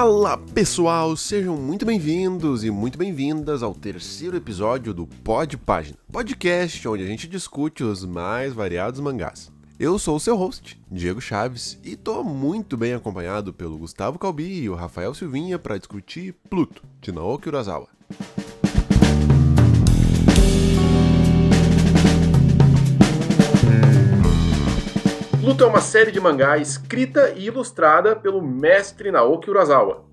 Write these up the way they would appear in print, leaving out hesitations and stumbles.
Fala pessoal, sejam muito bem-vindos e muito bem-vindas ao terceiro episódio do Pod Página, podcast onde a gente discute os mais variados mangás. Eu sou o seu host, Diego Chaves, e tô muito bem acompanhado pelo Gustavo Calbi e o Rafael Silvinha para discutir Pluto, de Naoki Urasawa. Pluto é uma série de mangá escrita e ilustrada pelo mestre Naoki Urasawa.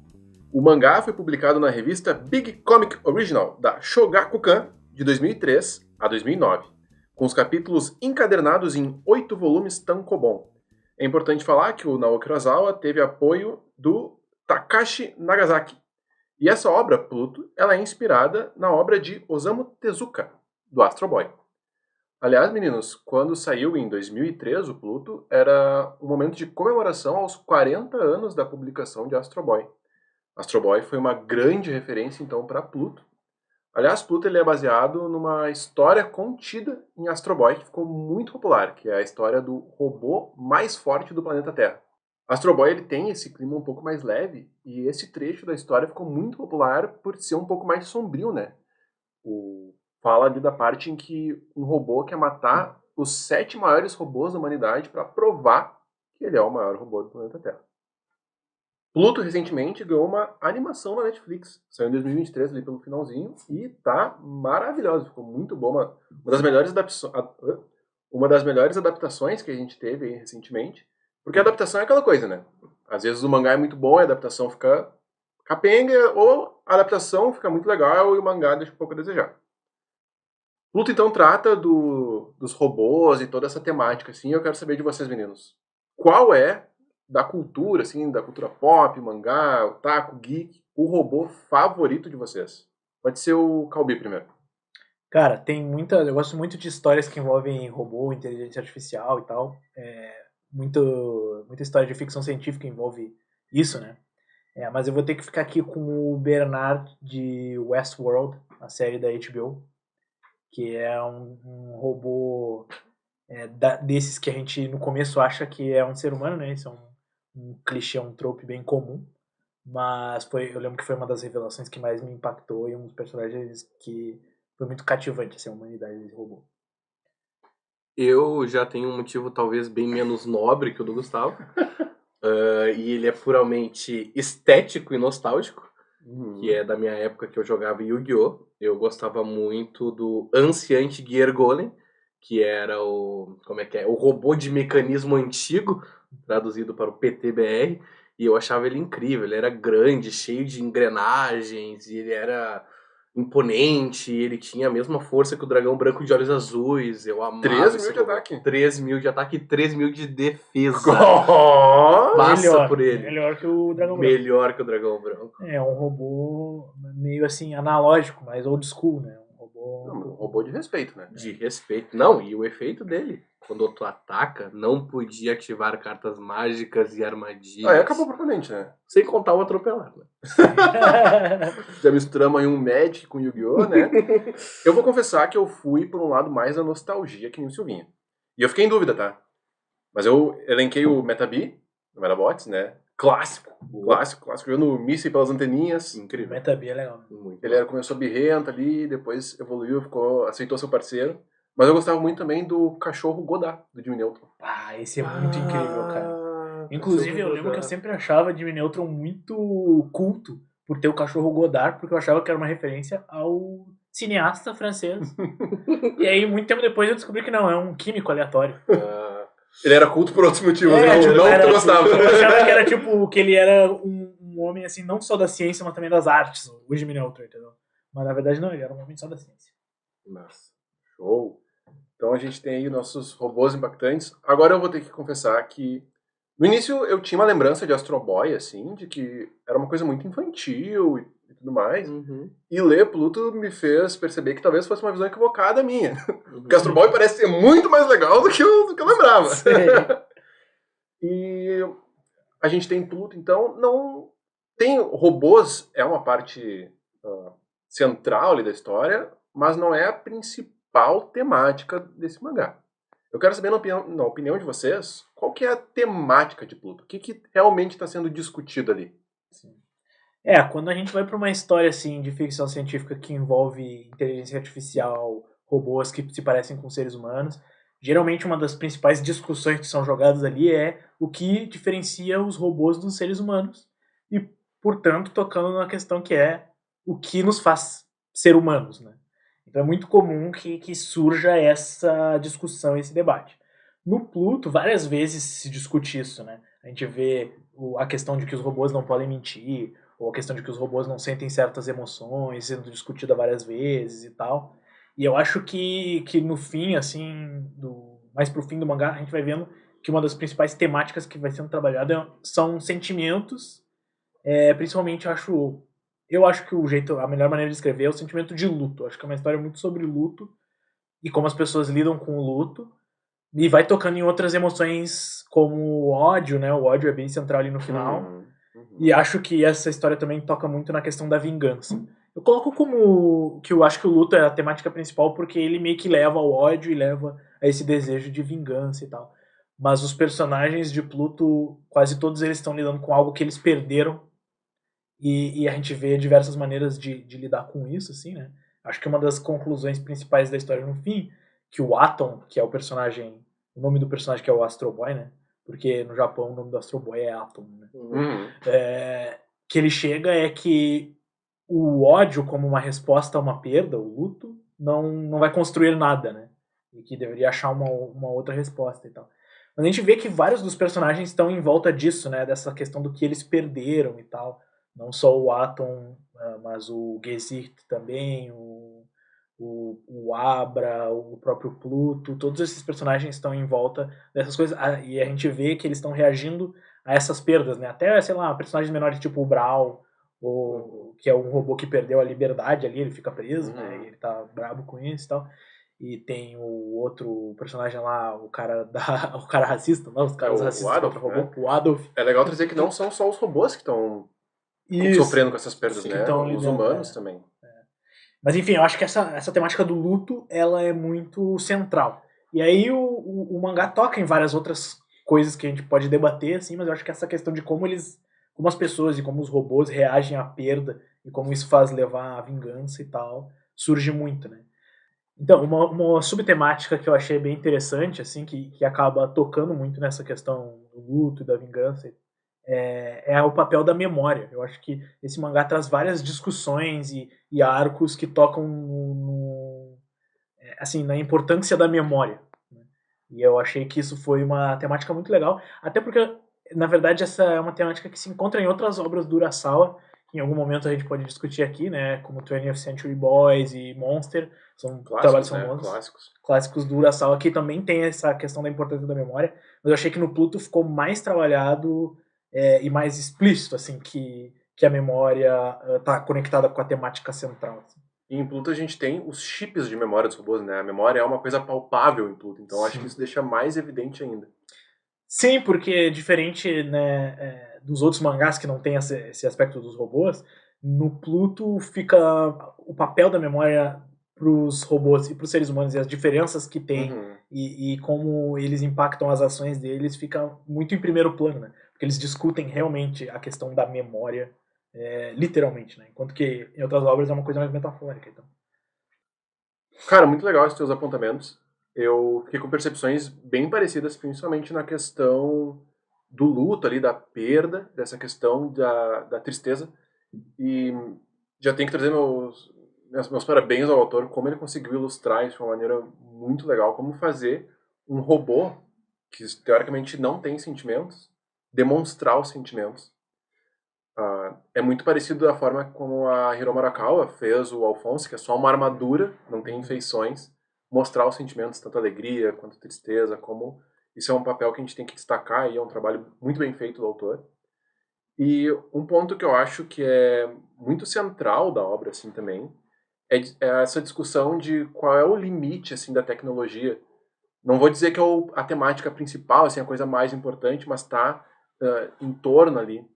O mangá foi publicado na revista Big Comic Original, da Shogakukan, de 2003 a 2009, com os capítulos encadernados em 8 volumes tankobon. É importante falar que o Naoki Urasawa teve apoio do Takashi Nagasaki. E essa obra, Pluto, ela é inspirada na obra de Osamu Tezuka, do Astro Boy. Aliás, meninos, quando saiu em 2003 o Pluto, era um momento de comemoração aos 40 anos da publicação de Astro Boy. Astro Boy foi uma grande referência, então, para Pluto. Aliás, Pluto ele é baseado numa história contida em Astro Boy, que ficou muito popular, que é a história do robô mais forte do planeta Terra. Astro Boy ele tem esse clima um pouco mais leve, e esse trecho da história ficou muito popular por ser um pouco mais sombrio, né? Fala ali da parte em que um robô quer matar os 7 maiores robôs da humanidade para provar que ele é o maior robô do planeta Terra. Pluto recentemente ganhou uma animação na Netflix. Saiu em 2023 ali pelo finalzinho e tá maravilhosa. Ficou muito boa. Uma das melhores adaptações que a gente teve aí recentemente. Porque a adaptação é aquela coisa, né? Às vezes o mangá é muito bom e a adaptação fica capenga, ou a adaptação fica muito legal e o mangá deixa um pouco a desejar. Pluto, então, trata dos robôs e toda essa temática, assim. Eu quero saber de vocês, meninos. Qual é, da cultura, assim, da cultura pop, mangá, otaku, geek, o robô favorito de vocês? Pode ser o Calbi primeiro. Cara, eu gosto muito de histórias que envolvem robô, inteligência artificial e tal. Muita história de ficção científica envolve isso, né? Mas eu vou ter que ficar aqui com o Bernard de Westworld, a série da HBO, que é um robô desses que a gente no começo acha que é um ser humano, né? Isso é um clichê, um trope bem comum. Mas eu lembro que foi uma das revelações que mais me impactou e um dos personagens que foi muito cativante, assim, a humanidade desse robô. Eu já tenho um motivo talvez bem menos nobre que o do Gustavo. E ele é puramente estético e nostálgico. Que é da minha época que eu jogava Yu-Gi-Oh! Eu gostava muito do Ancient Gear Golem, que era o robô de mecanismo antigo, traduzido para o PTBR, e eu achava ele incrível. Ele era grande, cheio de engrenagens, e ele era imponente, ele tinha a mesma força que o dragão branco de olhos azuis. Eu amava 3.000 de ataque. 3.000 de ataque e 3.000 de defesa. Passa por ele. Melhor que o dragão branco. Melhor que o dragão branco. É um robô meio assim analógico, mas old school, né? Um robô de respeito, né? De respeito. Não, e o efeito dele, quando tu ataca, não podia ativar cartas mágicas e armadilhas. Acabou propriamente, né? Sem contar o atropelar, né? Já misturamos aí um Magic com Yu-Gi-Oh, né? Eu vou confessar que eu fui por um lado mais da nostalgia que nem o Silvinho. E eu fiquei em dúvida, tá? Mas eu elenquei o Metabee, do Metabots, né? Clássico, jogando míssil pelas anteninhas. Incrível. O Metabee é legal. Ele começou birrento ali, depois evoluiu, aceitou seu parceiro. Mas eu gostava muito também do cachorro Godá, do Jimmy Neutron. Esse é muito incrível, cara. Inclusive, eu lembro que eu sempre achava Jimmy Neutron muito culto por ter o cachorro Godard, porque eu achava que era uma referência ao cineasta francês. E aí, muito tempo depois, eu descobri que não, é um químico aleatório. Ele era culto por outros motivos, não gostava. Eu achava que era que ele era um homem, assim, não só da ciência, mas também das artes, o Jimmy Neutron, entendeu? Mas na verdade não, ele era um homem só da ciência. Nossa, show! Então a gente tem aí nossos robôs impactantes. Agora eu vou ter que confessar que no início eu tinha uma lembrança de Astro Boy, assim, de que era uma coisa muito infantil e tudo mais. E ler Pluto me fez perceber que talvez fosse uma visão equivocada minha. Porque Astro Boy parece ser muito mais legal do que eu lembrava. E a gente tem Pluto, então, não tem robôs, é uma parte central ali da história, mas não é a principal temática desse mangá. Eu quero saber, na opinião de vocês, qual que é a temática de Pluto? O que realmente está sendo discutido ali? Sim. Quando a gente vai para uma história assim de ficção científica que envolve inteligência artificial, robôs que se parecem com seres humanos, geralmente uma das principais discussões que são jogadas ali é o que diferencia os robôs dos seres humanos e, portanto, tocando na questão que é o que nos faz ser humanos, né? Então é muito comum que surja essa discussão, esse debate. No Pluto, várias vezes se discute isso, né? A gente vê a questão de que os robôs não podem mentir, ou a questão de que os robôs não sentem certas emoções, sendo discutida várias vezes e tal. E eu acho que no fim, assim, mais pro fim do mangá, a gente vai vendo que uma das principais temáticas que vai sendo trabalhada são sentimentos, principalmente eu acho que a melhor maneira de escrever é o sentimento de luto. Eu acho que é uma história muito sobre luto e como as pessoas lidam com o luto. E vai tocando em outras emoções como o ódio, né? O ódio é bem central ali no final. E acho que essa história também toca muito na questão da vingança. Eu coloco como que eu acho que o luto é a temática principal porque ele meio que leva ao ódio e leva a esse desejo de vingança e tal. Mas os personagens de Pluto, quase todos eles estão lidando com algo que eles perderam e a gente vê diversas maneiras de lidar com isso, assim, né? Acho que uma das conclusões principais da história no fim, que o Atom, que é o nome do personagem que é o Astro Boy, né? Porque no Japão o nome do Astro Boy é Atom, né? Que ele chega é que o ódio como uma resposta a uma perda, o luto, não vai construir nada, né? E que deveria achar uma outra resposta e tal. Mas a gente vê que vários dos personagens estão em volta disso, né? Dessa questão do que eles perderam e tal. Não só o Atom, mas o Gesicht também, o Abra, o próprio Pluto, todos esses personagens estão em volta dessas coisas, e a gente vê que eles estão reagindo a essas perdas, né? Até, sei lá, personagens menores tipo o Brawl, que é um robô que perdeu a liberdade ali, ele fica preso, né? E ele tá brabo com isso e tal. E tem o outro personagem lá, o cara racista, não, os caras racistas Adolf, contra o robô, né? o Adolf. É legal trazer que não são só os robôs que estão sofrendo com essas perdas, né? Os humanos também. Mas enfim, eu acho que essa temática do luto, ela é muito central. E aí o mangá toca em várias outras coisas que a gente pode debater, assim, mas eu acho que essa questão de como as pessoas e como os robôs reagem à perda e como isso faz levar à vingança e tal, surge muito, né? Então, uma subtemática que eu achei bem interessante, assim, que acaba tocando muito nessa questão do luto e da vingança é o papel da memória. Eu acho que esse mangá traz várias discussões e arcos que tocam assim, na importância da memória. Né? E eu achei que isso foi uma temática muito legal, até porque, na verdade, essa é uma temática que se encontra em outras obras do Urasawa, que em algum momento a gente pode discutir aqui, né, como 20th Century Boys e Monster, são trabalhos famosos, clássicos do Urasawa, que também tem essa questão da importância da memória, mas eu achei que no Pluto ficou mais trabalhado e mais explícito, assim, que a memória está conectada com a temática central. Assim. E em Pluto a gente tem os chips de memória dos robôs, né? A memória é uma coisa palpável em Pluto, então acho que isso deixa mais evidente ainda. Sim, porque diferente, né, dos outros mangás que não tem esse aspecto dos robôs, no Pluto fica o papel da memória para os robôs e para os seres humanos e as diferenças que tem e como eles impactam as ações deles fica muito em primeiro plano, né? Porque eles discutem realmente a questão da memória literalmente, né? Enquanto que em outras obras é uma coisa mais metafórica. Então. Cara, muito legal esses teus apontamentos. Eu fiquei com percepções bem parecidas, principalmente na questão do luto ali, da perda, dessa questão da tristeza. E já tenho que trazer meus parabéns ao autor, como ele conseguiu ilustrar isso de uma maneira muito legal, como fazer um robô que teoricamente não tem sentimentos, demonstrar os sentimentos. É muito parecido da forma como a Hiro Arakawa fez o Alphonse, que é só uma armadura, não tem feições, mostrar os sentimentos, tanto alegria quanto tristeza, como isso é um papel que a gente tem que destacar e é um trabalho muito bem feito do autor. E um ponto que eu acho que é muito central da obra, assim, também, é essa discussão de qual é o limite, assim, da tecnologia. Não vou dizer que é a temática principal, assim, a coisa mais importante, mas está em torno ali.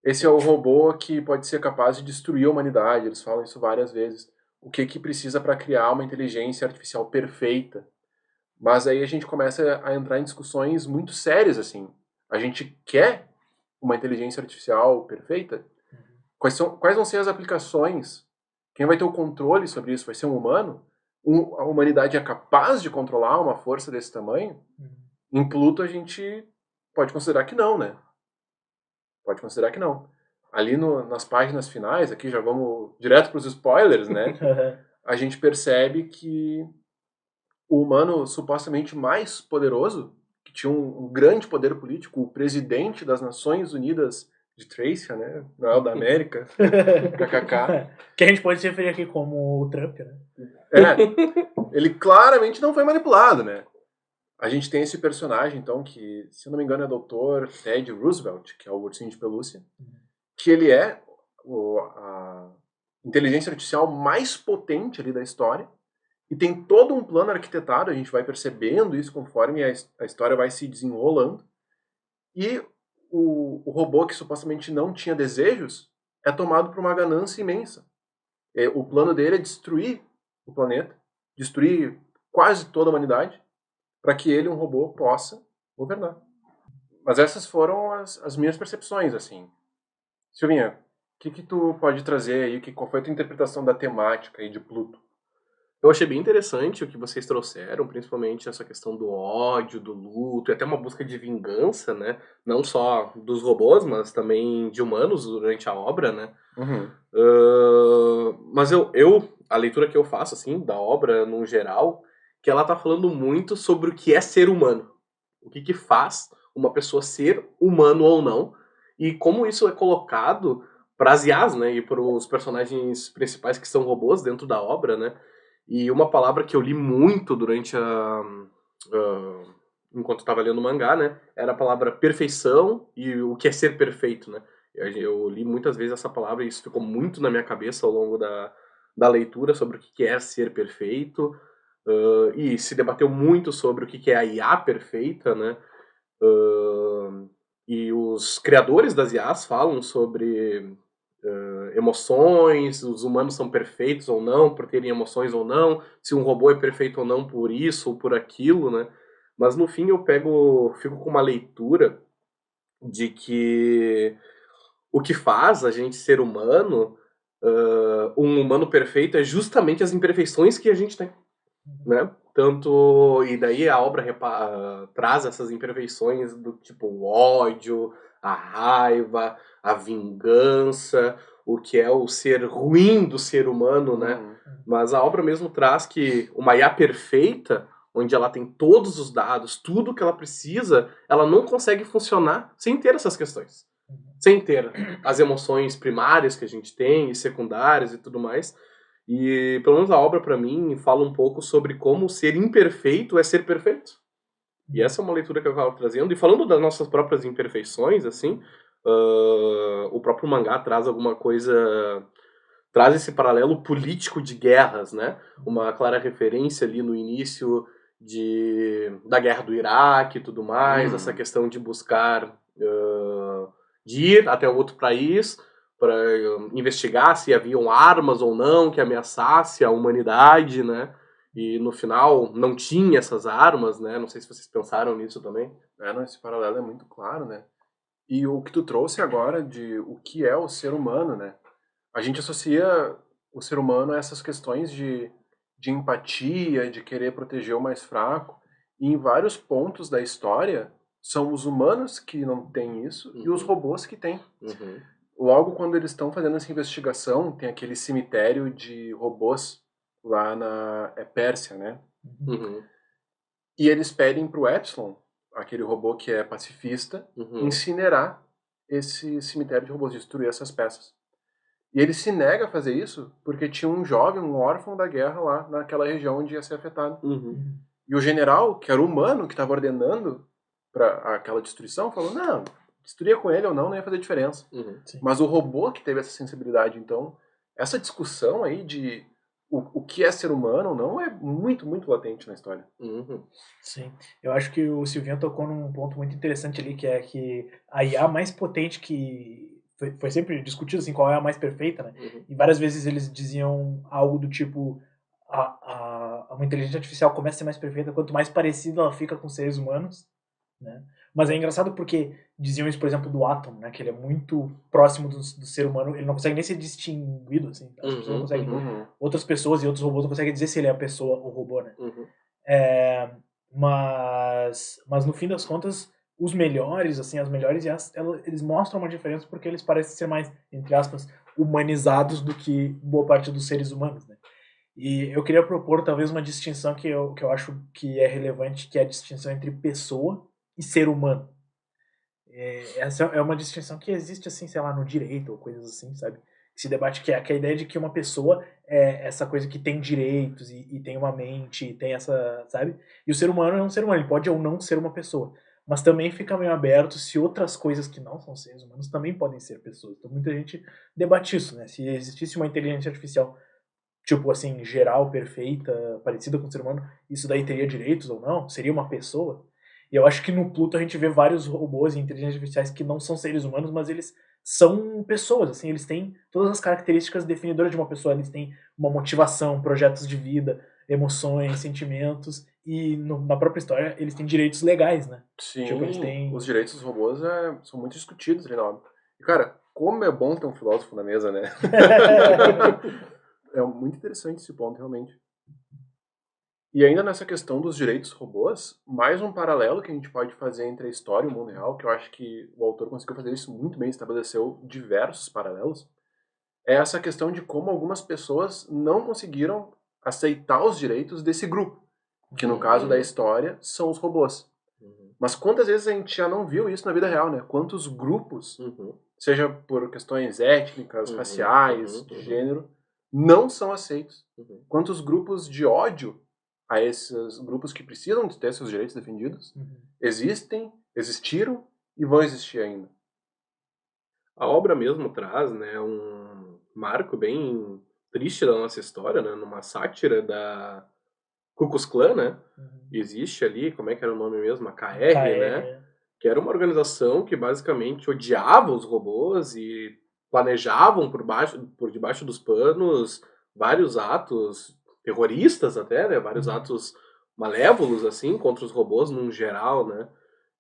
Esse é o robô que pode ser capaz de destruir a humanidade, eles falam isso várias vezes. O que precisa para criar uma inteligência artificial perfeita? Mas aí a gente começa a entrar em discussões muito sérias, assim. A gente quer uma inteligência artificial perfeita? Quais vão ser as aplicações? Quem vai ter o controle sobre isso? Vai ser um humano? A humanidade é capaz de controlar uma força desse tamanho? Em Pluto a gente pode considerar que não, né? Pode considerar que não. Ali nas páginas finais, aqui já vamos direto para os spoilers, né? A gente percebe que o humano supostamente mais poderoso, que tinha um grande poder político, o presidente das Nações Unidas de Thracia, né? Não é o da América, kkk. Que a gente pode se referir aqui como o Trump, né? Ele claramente não foi manipulado, né? A gente tem esse personagem, então, que, se eu não me engano, é o Dr. Ted Roosevelt, que é o ursinho de pelúcia, que ele é a inteligência artificial mais potente ali da história, e tem todo um plano arquitetado, a gente vai percebendo isso conforme a história vai se desenrolando, e o robô que supostamente não tinha desejos é tomado por uma ganância imensa. O plano dele é destruir o planeta, destruir quase toda a humanidade, para que ele, um robô, possa governar. Mas essas foram as minhas percepções, assim. Silvinha, o que tu pode trazer aí? Qual foi a tua interpretação da temática aí de Pluto? Eu achei bem interessante o que vocês trouxeram, principalmente essa questão do ódio, do luto, e até uma busca de vingança, né? Não só dos robôs, mas também de humanos durante a obra, né? Mas a leitura que eu faço, assim, da obra, no geral, que ela tá falando muito sobre o que é ser humano. O que faz uma pessoa ser humano ou não, e como isso é colocado para as IAs, né? E para os personagens principais que são robôs dentro da obra, né? E uma palavra que eu li muito durante enquanto eu estava lendo o mangá, né? Era a palavra perfeição e o que é ser perfeito, né? Eu li muitas vezes essa palavra e isso ficou muito na minha cabeça ao longo da leitura sobre o que é ser perfeito. E se debateu muito sobre o que é a IA perfeita, né? E os criadores das IAs falam sobre emoções, os humanos são perfeitos ou não, por terem emoções ou não, se um robô é perfeito ou não por isso ou por aquilo, né? Mas no fim eu fico com uma leitura de que o que faz a gente ser humano, um humano perfeito, é justamente as imperfeições que a gente tem, né? E daí a obra traz essas imperfeições do tipo o ódio, a raiva, a vingança, o que é o ser ruim do ser humano, né? Mas a obra mesmo traz que uma IA perfeita, onde ela tem todos os dados, tudo que ela precisa, ela não consegue funcionar sem ter essas questões. Sem ter as emoções primárias que a gente tem, e secundárias e tudo mais. E pelo menos a obra, para mim, fala um pouco sobre como ser imperfeito é ser perfeito. E essa é uma leitura que eu acabo trazendo. E falando das nossas próprias imperfeições, assim, o próprio mangá traz alguma coisa... Traz esse paralelo político de guerras, né? Uma clara referência ali no início da guerra do Iraque e tudo mais. Essa questão de buscar... de ir até outro país para investigar se haviam armas ou não que ameaçasse a humanidade, né? E no final não tinha essas armas, né? Não sei se vocês pensaram nisso também. Não, esse paralelo é muito claro, né? E o que tu trouxe agora de o que é o ser humano, né? A gente associa o ser humano a essas questões de empatia, de querer proteger o mais fraco. E em vários pontos da história, são os humanos que não têm isso e os robôs que têm. Logo quando eles estão fazendo essa investigação, tem aquele cemitério de robôs lá na Pérsia, né? E eles pedem pro Epsilon, aquele robô que é pacifista, incinerar esse cemitério de robôs, destruir essas peças. E ele se nega a fazer isso porque tinha um jovem, um órfão da guerra lá naquela região onde ia ser afetado. E o general, que era humano, que estava ordenando para aquela destruição, falou, não, destruía com ele ou não ia fazer diferença. Mas o robô que teve essa sensibilidade, então, essa discussão aí de o que é ser humano ou não é muito, muito latente na história. Sim. Eu acho que o Silvinho tocou num ponto muito interessante ali, que é que a IA mais potente que... Foi sempre discutido assim, qual é a mais perfeita, né? E várias vezes eles diziam algo do tipo... uma inteligência artificial começa a ser mais perfeita quanto mais parecida ela fica com seres humanos, né? Mas é engraçado porque diziam isso, por exemplo, do átomo, né? Que ele é muito próximo do ser humano, ele não consegue nem ser distinguido, assim. As pessoas não conseguem... Outras pessoas e outros robôs não conseguem dizer se ele é a pessoa ou o robô, né? Mas no fim das contas, os melhores, assim, as melhores eles mostram uma diferença porque eles parecem ser mais, entre aspas, humanizados do que boa parte dos seres humanos, né? E eu queria propor talvez uma distinção que eu acho que é relevante, que é a distinção entre pessoa e ser humano. Essa é uma distinção que existe, assim, sei lá, no direito ou coisas assim, sabe? Se debate que é a ideia de que uma pessoa é essa coisa que tem direitos e tem uma mente, e tem essa, sabe? E o ser humano é um ser humano, ele pode ou não ser uma pessoa. Mas também fica meio aberto se outras coisas que não são seres humanos também podem ser pessoas. Então muita gente debate isso, né? Se existisse uma inteligência artificial, tipo assim, geral, perfeita, parecida com o ser humano, isso daí teria direitos ou não? Seria uma pessoa? E eu acho que no Pluto a gente vê vários robôs e inteligências artificiais que não são seres humanos, mas eles são pessoas, assim, eles têm todas as características definidoras de uma pessoa, eles têm uma motivação, projetos de vida, emoções, sentimentos, e na própria história eles têm direitos legais, né? Sim, tipo, eles têm... os direitos dos robôs são muito discutidos ali na obra. E, cara, como é bom ter um filósofo na mesa, né? É muito interessante esse ponto, realmente. E ainda nessa questão dos direitos robôs, mais um paralelo que a gente pode fazer entre a história e o mundo real, que eu acho que o autor conseguiu fazer isso muito bem, estabeleceu diversos paralelos, é essa questão de como algumas pessoas não conseguiram aceitar os direitos desse grupo, que no caso da história são os robôs. Mas quantas vezes a gente já não viu isso na vida real, né? Quantos grupos, seja por questões étnicas, raciais, de gênero, não são aceitos. Quantos grupos de ódio a esses grupos que precisam de ter seus direitos defendidos existem, existiram e vão existir ainda. A obra mesmo traz, né, um marco bem triste da nossa história, né, numa sátira da Ku Klux Klan, né? Existe ali, como é que era o nome mesmo? A KR, né? Que era uma organização que basicamente odiava os robôs e planejavam por debaixo dos panos vários atos terroristas até, né? Vários atos malévolos, assim, contra os robôs num geral, né?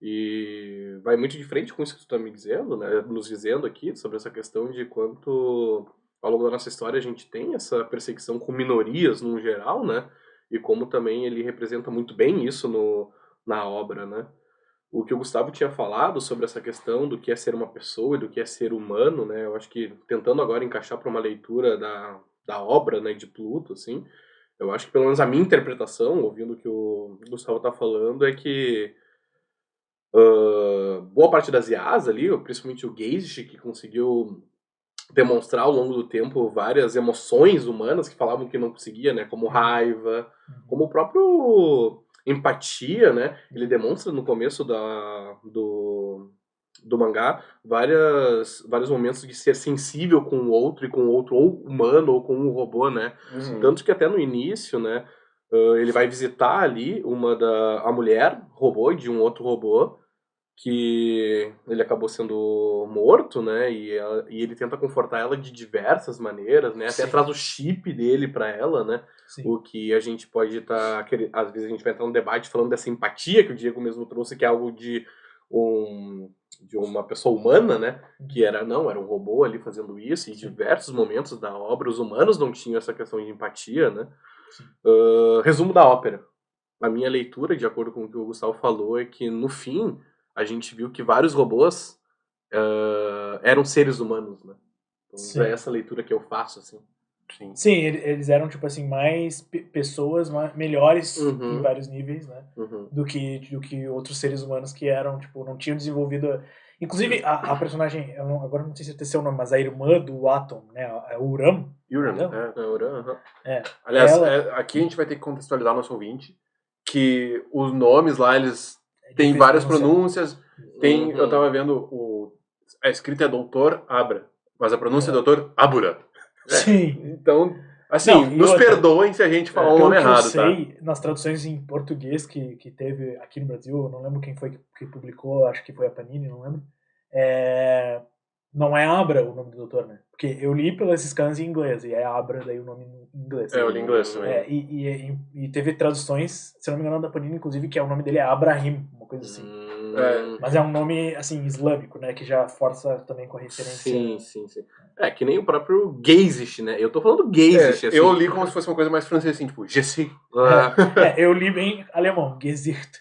E vai muito de frente com isso que tu tá me dizendo, né? Nos dizendo aqui sobre essa questão de quanto ao longo da nossa história a gente tem essa perseguição com minorias num geral, né? E como também ele representa muito bem isso na obra, né? O que o Gustavo tinha falado sobre essa questão do que é ser uma pessoa e do que é ser humano, né? Eu acho que tentando agora encaixar para uma leitura da obra, né, de Pluto, assim, eu acho que pelo menos a minha interpretação, ouvindo o que o Gustavo tá falando, é que boa parte das IAs ali, principalmente o Geist, que conseguiu demonstrar ao longo do tempo várias emoções humanas que falavam que não conseguia, né? Como raiva, como o próprio empatia, né? Ele demonstra no começo do mangá vários momentos de ser sensível com o outro e com o outro, ou humano ou com um robô, né? Tanto que até no início, né? Ele vai visitar ali a mulher robô de um outro robô, que ele acabou sendo morto, né, e ele tenta confortar ela de diversas maneiras, né, até traz o chip dele pra ela, né, o que a gente pode estar, às vezes a gente vai entrar num debate falando dessa empatia que o Diego mesmo trouxe, que é algo de uma pessoa humana, né, que era um robô ali fazendo isso, e em diversos momentos da obra os humanos não tinham essa questão de empatia, né. Resumo da ópera. A minha leitura, de acordo com o que o Gustavo falou, é que no fim a gente viu que vários robôs eram seres humanos, né? Então é essa leitura que eu faço, assim. Sim, eles eram, tipo assim, mais pessoas melhores em vários níveis, né? Do que outros seres humanos que eram, tipo, não tinham desenvolvido... Inclusive, a personagem, agora não sei se é seu nome, mas a irmã do Atom, né? A Uram. Uram, Uram, Aliás, aqui a gente vai ter que contextualizar nosso ouvinte que os nomes lá, eles têm várias pronúncias. Eu tava vendo, a escrita é Doutor Abra, mas a pronúncia é Doutor Abura. Sim. Então, assim, nos perdoem se a gente falar o nome errado, tá? Eu sei, nas traduções em português que teve aqui no Brasil, eu não lembro quem foi que publicou, acho que foi a Panini, não lembro. Não é Abra o nome do doutor, né? Porque eu li pelas scans em inglês, e é Abra daí o nome em inglês. Eu li em inglês também. E teve traduções, se não me engano, da Panini, inclusive, que o nome dele é Abraham, uma coisa assim. Não... Mas é um nome, assim, islâmico, né? Que já força também com a referência. Sim. É, que nem o próprio Geist, né? Eu tô falando Geist, assim. Eu li como se fosse uma coisa mais francesa, assim, tipo, Jessie. Eu li bem alemão, Gesicht.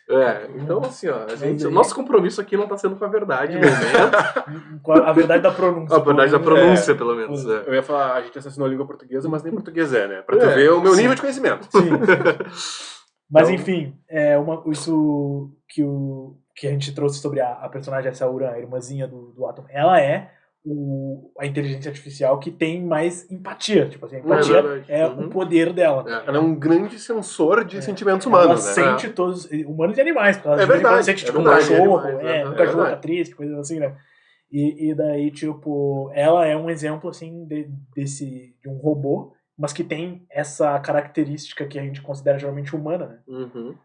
Então assim, ó, aí- o nosso compromisso aqui não tá sendo com a verdade no momento. Com a verdade da pronúncia. A verdade da pronúncia, pelo menos. Eu ia falar, a gente assassinou a língua portuguesa, mas nem português né? Pra tu ver o meu nível de conhecimento. Sim. Mas Então- enfim, isso que a gente trouxe sobre a personagem, essa Uran, a irmãzinha do Atom, ela é a inteligência artificial que tem mais empatia. Tipo assim, a empatia verdade. é o poder dela. Ela é um grande sensor de sentimentos humanos, ela né? sente todos, humanos e animais, porque ela É de vez em quando verdade, sente é tipo um verdade, cachorro, animais, um é cachorro tá verdade. triste, coisas assim, né? E daí, tipo, ela é um exemplo, assim, de um robô, mas que tem essa característica que a gente considera geralmente humana, né? Uhum.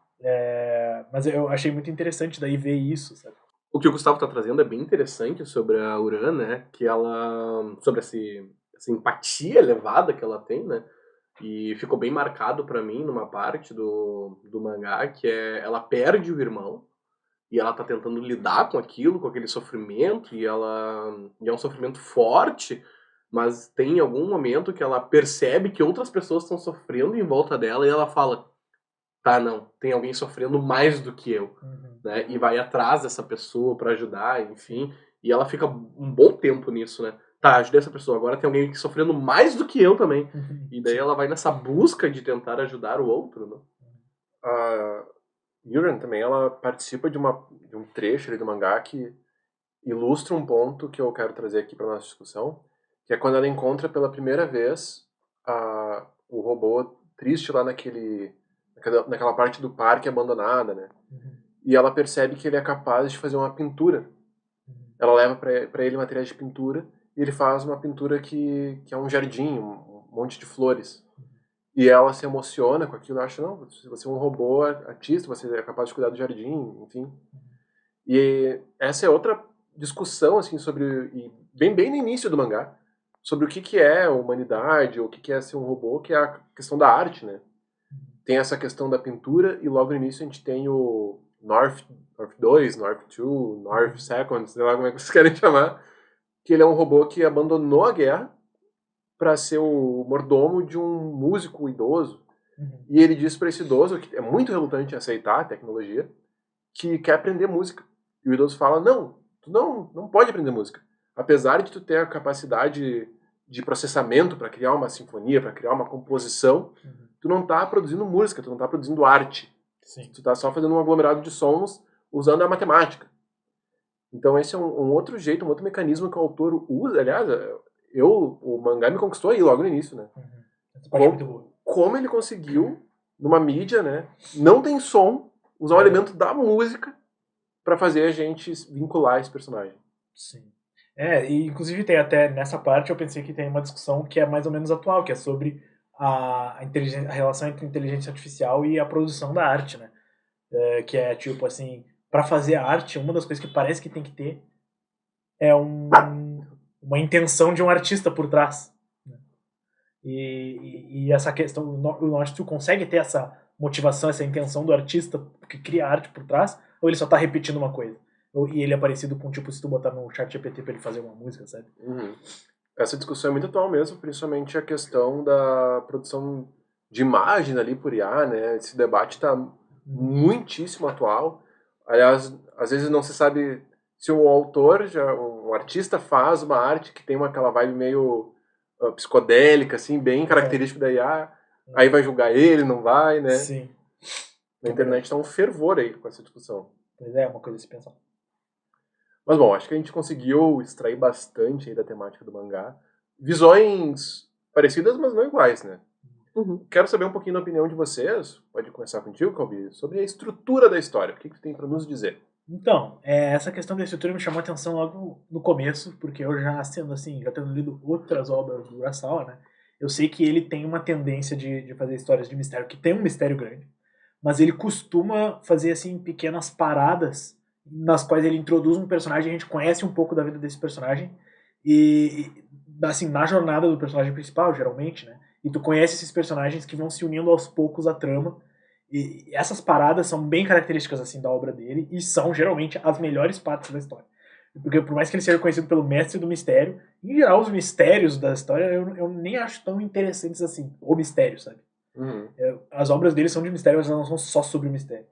Mas eu achei muito interessante daí ver isso, sabe? O que o Gustavo tá trazendo é bem interessante sobre a Uran, né? Que ela... Sobre essa empatia elevada que ela tem, né? E ficou bem marcado pra mim numa parte do mangá, que é ela perde o irmão e ela tá tentando lidar com aquilo, com aquele sofrimento, e é um sofrimento forte, mas tem algum momento que ela percebe que outras pessoas estão sofrendo em volta dela e ela fala, tá, não, tem alguém sofrendo mais do que eu, né? E vai atrás dessa pessoa pra ajudar, enfim, e ela fica um bom tempo nisso, né? Tá, ajudei essa pessoa, agora tem alguém sofrendo mais do que eu também. E daí ela vai nessa busca de tentar ajudar o outro, né? A Yuran também, ela participa de um trecho ali do mangá que ilustra um ponto que eu quero trazer aqui para nossa discussão, que é quando ela encontra pela primeira vez o robô triste lá naquela parte do parque abandonada, né? E ela percebe que ele é capaz de fazer uma pintura. Ela leva para ele materiais de pintura e ele faz uma pintura que é um jardim, um monte de flores. E ela se emociona com aquilo, acha, não, você é um robô artista, você é capaz de cuidar do jardim, enfim. E essa é outra discussão, assim, e bem no início do mangá, sobre o que é a humanidade, o que é ser um robô, que é a questão da arte, né? Tem essa questão da pintura, e logo no início a gente tem o North 2, North 2, North Second, sei lá como é que vocês querem chamar, que ele é um robô que abandonou a guerra para ser o mordomo de um músico idoso. E ele diz para esse idoso, que é muito relutante em aceitar a tecnologia, que quer aprender música. E o idoso fala, não, tu não pode aprender música. Apesar de tu ter a capacidade de processamento para criar uma sinfonia, para criar uma composição, tu não tá produzindo música, tu não tá produzindo arte. Sim. Tu tá só fazendo um aglomerado de sons usando a matemática. Então esse é um outro jeito, um outro mecanismo que o autor usa. Aliás, o mangá me conquistou aí logo no início, né? Essa parte é muito boa. Como ele conseguiu, numa mídia, né, não tem som, usar um elemento da música pra fazer a gente vincular esse personagem. Sim. E inclusive tem até nessa parte eu pensei que tem uma discussão que é mais ou menos atual, que é sobre a relação entre inteligência artificial e a produção da arte, né? Que é tipo assim, para fazer arte, uma das coisas que parece que tem que ter é uma intenção de um artista por trás. Né? E essa questão, o North tu consegue ter essa motivação, essa intenção do artista que cria arte por trás, ou ele só tá repetindo uma coisa? E ele é parecido com, tipo, se tu botar no chat GPT pra ele fazer uma música, sabe? Essa discussão é muito atual mesmo, principalmente a questão da produção de imagem ali por IA, né? Esse debate tá muitíssimo atual. Aliás, às vezes não se sabe se o autor, um artista faz uma arte que tem aquela vibe meio psicodélica, assim, bem característica da IA, aí vai julgar ele, não vai, né? Sim. Na internet tá um fervor aí com essa discussão. Pois é, uma coisa a se pensar. Mas bom, acho que a gente conseguiu extrair bastante aí da temática do mangá. Visões parecidas, mas não iguais, né? Quero saber um pouquinho da opinião de vocês. Pode começar contigo, Calbi, sobre a estrutura da história. O que tem pra nos dizer? Então, essa questão da estrutura me chamou a atenção logo no começo, porque eu já tendo lido outras obras do Urasawa, né? Eu sei que ele tem uma tendência de fazer histórias de mistério, que tem um mistério grande, mas ele costuma fazer, assim, pequenas paradas nas quais ele introduz um personagem, a gente conhece um pouco da vida desse personagem, e assim, na jornada do personagem principal, geralmente, né? E tu conhece esses personagens que vão se unindo aos poucos à trama, E essas paradas são bem características assim da obra dele e são geralmente as melhores partes da história. Porque por mais que ele seja conhecido pelo mestre do mistério, em geral os mistérios da história eu nem acho tão interessantes assim. O mistério, sabe? As obras dele são de mistério, mas elas não são só sobre o mistério.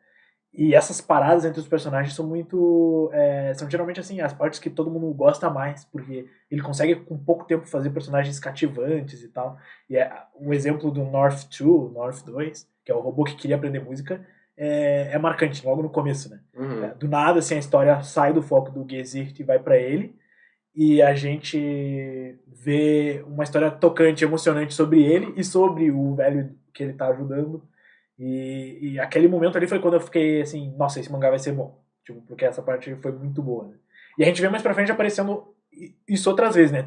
E essas paradas entre os personagens são muito... são geralmente assim, as partes que todo mundo gosta mais, porque ele consegue com pouco tempo fazer personagens cativantes e tal. E o exemplo do North 2, que é o robô que queria aprender música, é marcante, logo no começo, né? Do nada, assim, a história sai do foco do Gesicht e vai pra ele, e a gente vê uma história tocante, emocionante sobre ele e sobre o velho que ele tá ajudando. E aquele momento ali foi quando eu fiquei assim, nossa, esse mangá vai ser bom. Tipo, porque essa parte foi muito boa, né? E a gente vê mais pra frente aparecendo isso outras vezes, né?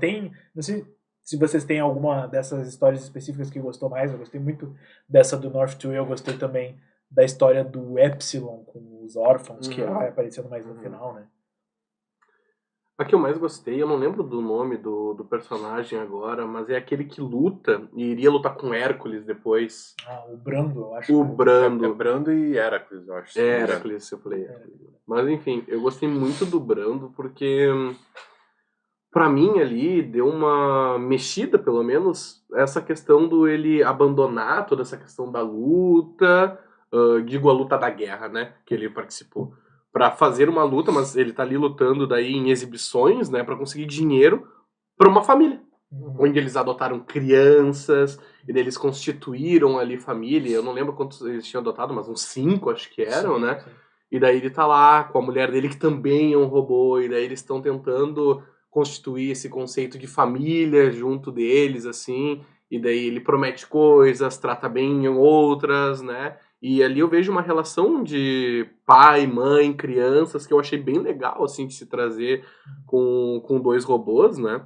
Não sei se vocês têm alguma dessas histórias específicas que gostou mais. Eu gostei muito dessa do North 2, eu gostei também da história do Epsilon com os órfãos, que vai aparecendo mais no final, né? A que eu mais gostei, eu não lembro do nome do personagem agora, mas é aquele que luta e iria lutar com Hércules depois. O Brando, eu acho. O Brando. É Brando e Heracles, eu acho. Hércules, eu falei. Mas enfim, eu gostei muito do Brando porque, pra mim ali, deu uma mexida, pelo menos, essa questão do ele abandonar toda essa questão da luta, digo a luta da guerra, né, que ele participou, pra fazer uma luta, mas ele tá ali lutando daí em exibições, né, pra conseguir dinheiro pra uma família. Onde eles adotaram crianças, e daí eles constituíram ali família. Eu não lembro quantos eles tinham adotado, mas uns 5 acho que eram, né? Sim. E daí ele tá lá com a mulher dele, que também é um robô, e daí eles estão tentando constituir esse conceito de família junto deles, assim, e daí ele promete coisas, trata bem outras, né? E ali eu vejo uma relação de pai, mãe, crianças, que eu achei bem legal, assim, de se trazer com 2 robôs, né?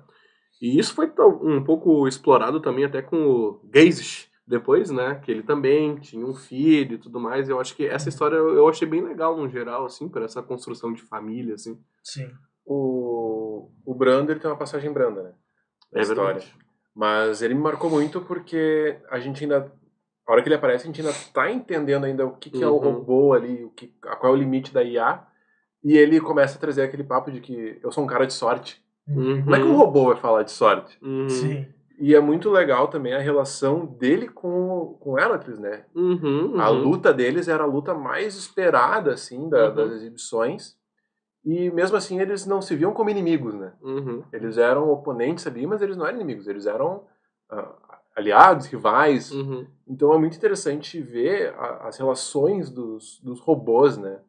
E isso foi um pouco explorado também até com o Geist depois, né? Que ele também tinha um filho e tudo mais. Eu acho que essa história eu achei bem legal no geral, assim, por essa construção de família, assim. Sim. O Brando, ele tem uma passagem branda, né? Na história. Verdade. Mas ele me marcou muito porque a gente ainda... A hora que ele aparece, a gente ainda tá entendendo ainda o que é o robô ali, qual é o limite da IA. E ele começa a trazer aquele papo de que eu sou um cara de sorte. Como é que um robô vai falar de sorte? Sim. E é muito legal também a relação dele com Heracles, né? A luta deles era a luta mais esperada, assim, das exibições. E mesmo assim eles não se viam como inimigos, né? Eles eram oponentes ali, mas eles não eram inimigos. Eles eram aliados, rivais. Então é muito interessante ver as relações dos robôs, né?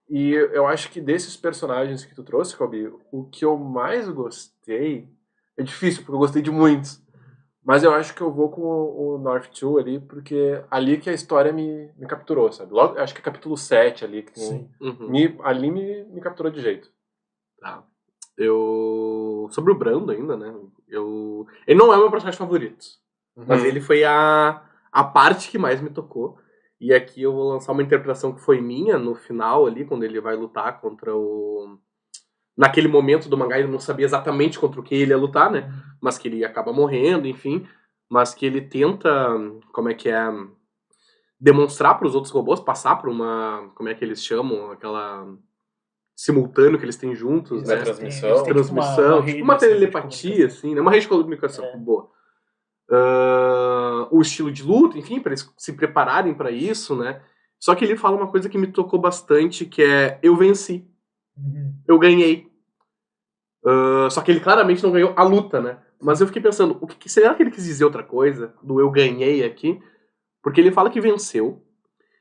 E eu acho que desses personagens que tu trouxe, Kobe, o que eu mais gostei... É difícil, porque eu gostei de muitos. Mas eu acho que eu vou com o North 2 ali, porque ali que a história me capturou, sabe? Logo, acho que é capítulo 7 ali, que tem, ali me capturou de jeito. Tá. Sobre o Brando ainda, né? Ele não é o meu personagem favorito. Mas ele foi a parte que mais me tocou. E aqui eu vou lançar uma interpretação que foi minha no final ali, quando ele vai lutar contra o... Naquele momento do mangá ele não sabia exatamente contra o que ele ia lutar, né? Mas que ele acaba morrendo, enfim. Mas que ele tenta, demonstrar para os outros robôs, passar por uma... Como é que eles chamam? Aquela... Simultâneo que eles têm juntos, né? Transmissão. Tipo uma telepatia, assim, né? Uma rede de comunicação. Boa. O estilo de luta, enfim, para eles se prepararem para isso, né? Só que ele fala uma coisa que me tocou bastante, que é: eu venci. Eu ganhei. Só que ele claramente não ganhou a luta, né? Mas eu fiquei pensando, será que ele quis dizer outra coisa do eu ganhei aqui? Porque ele fala que venceu.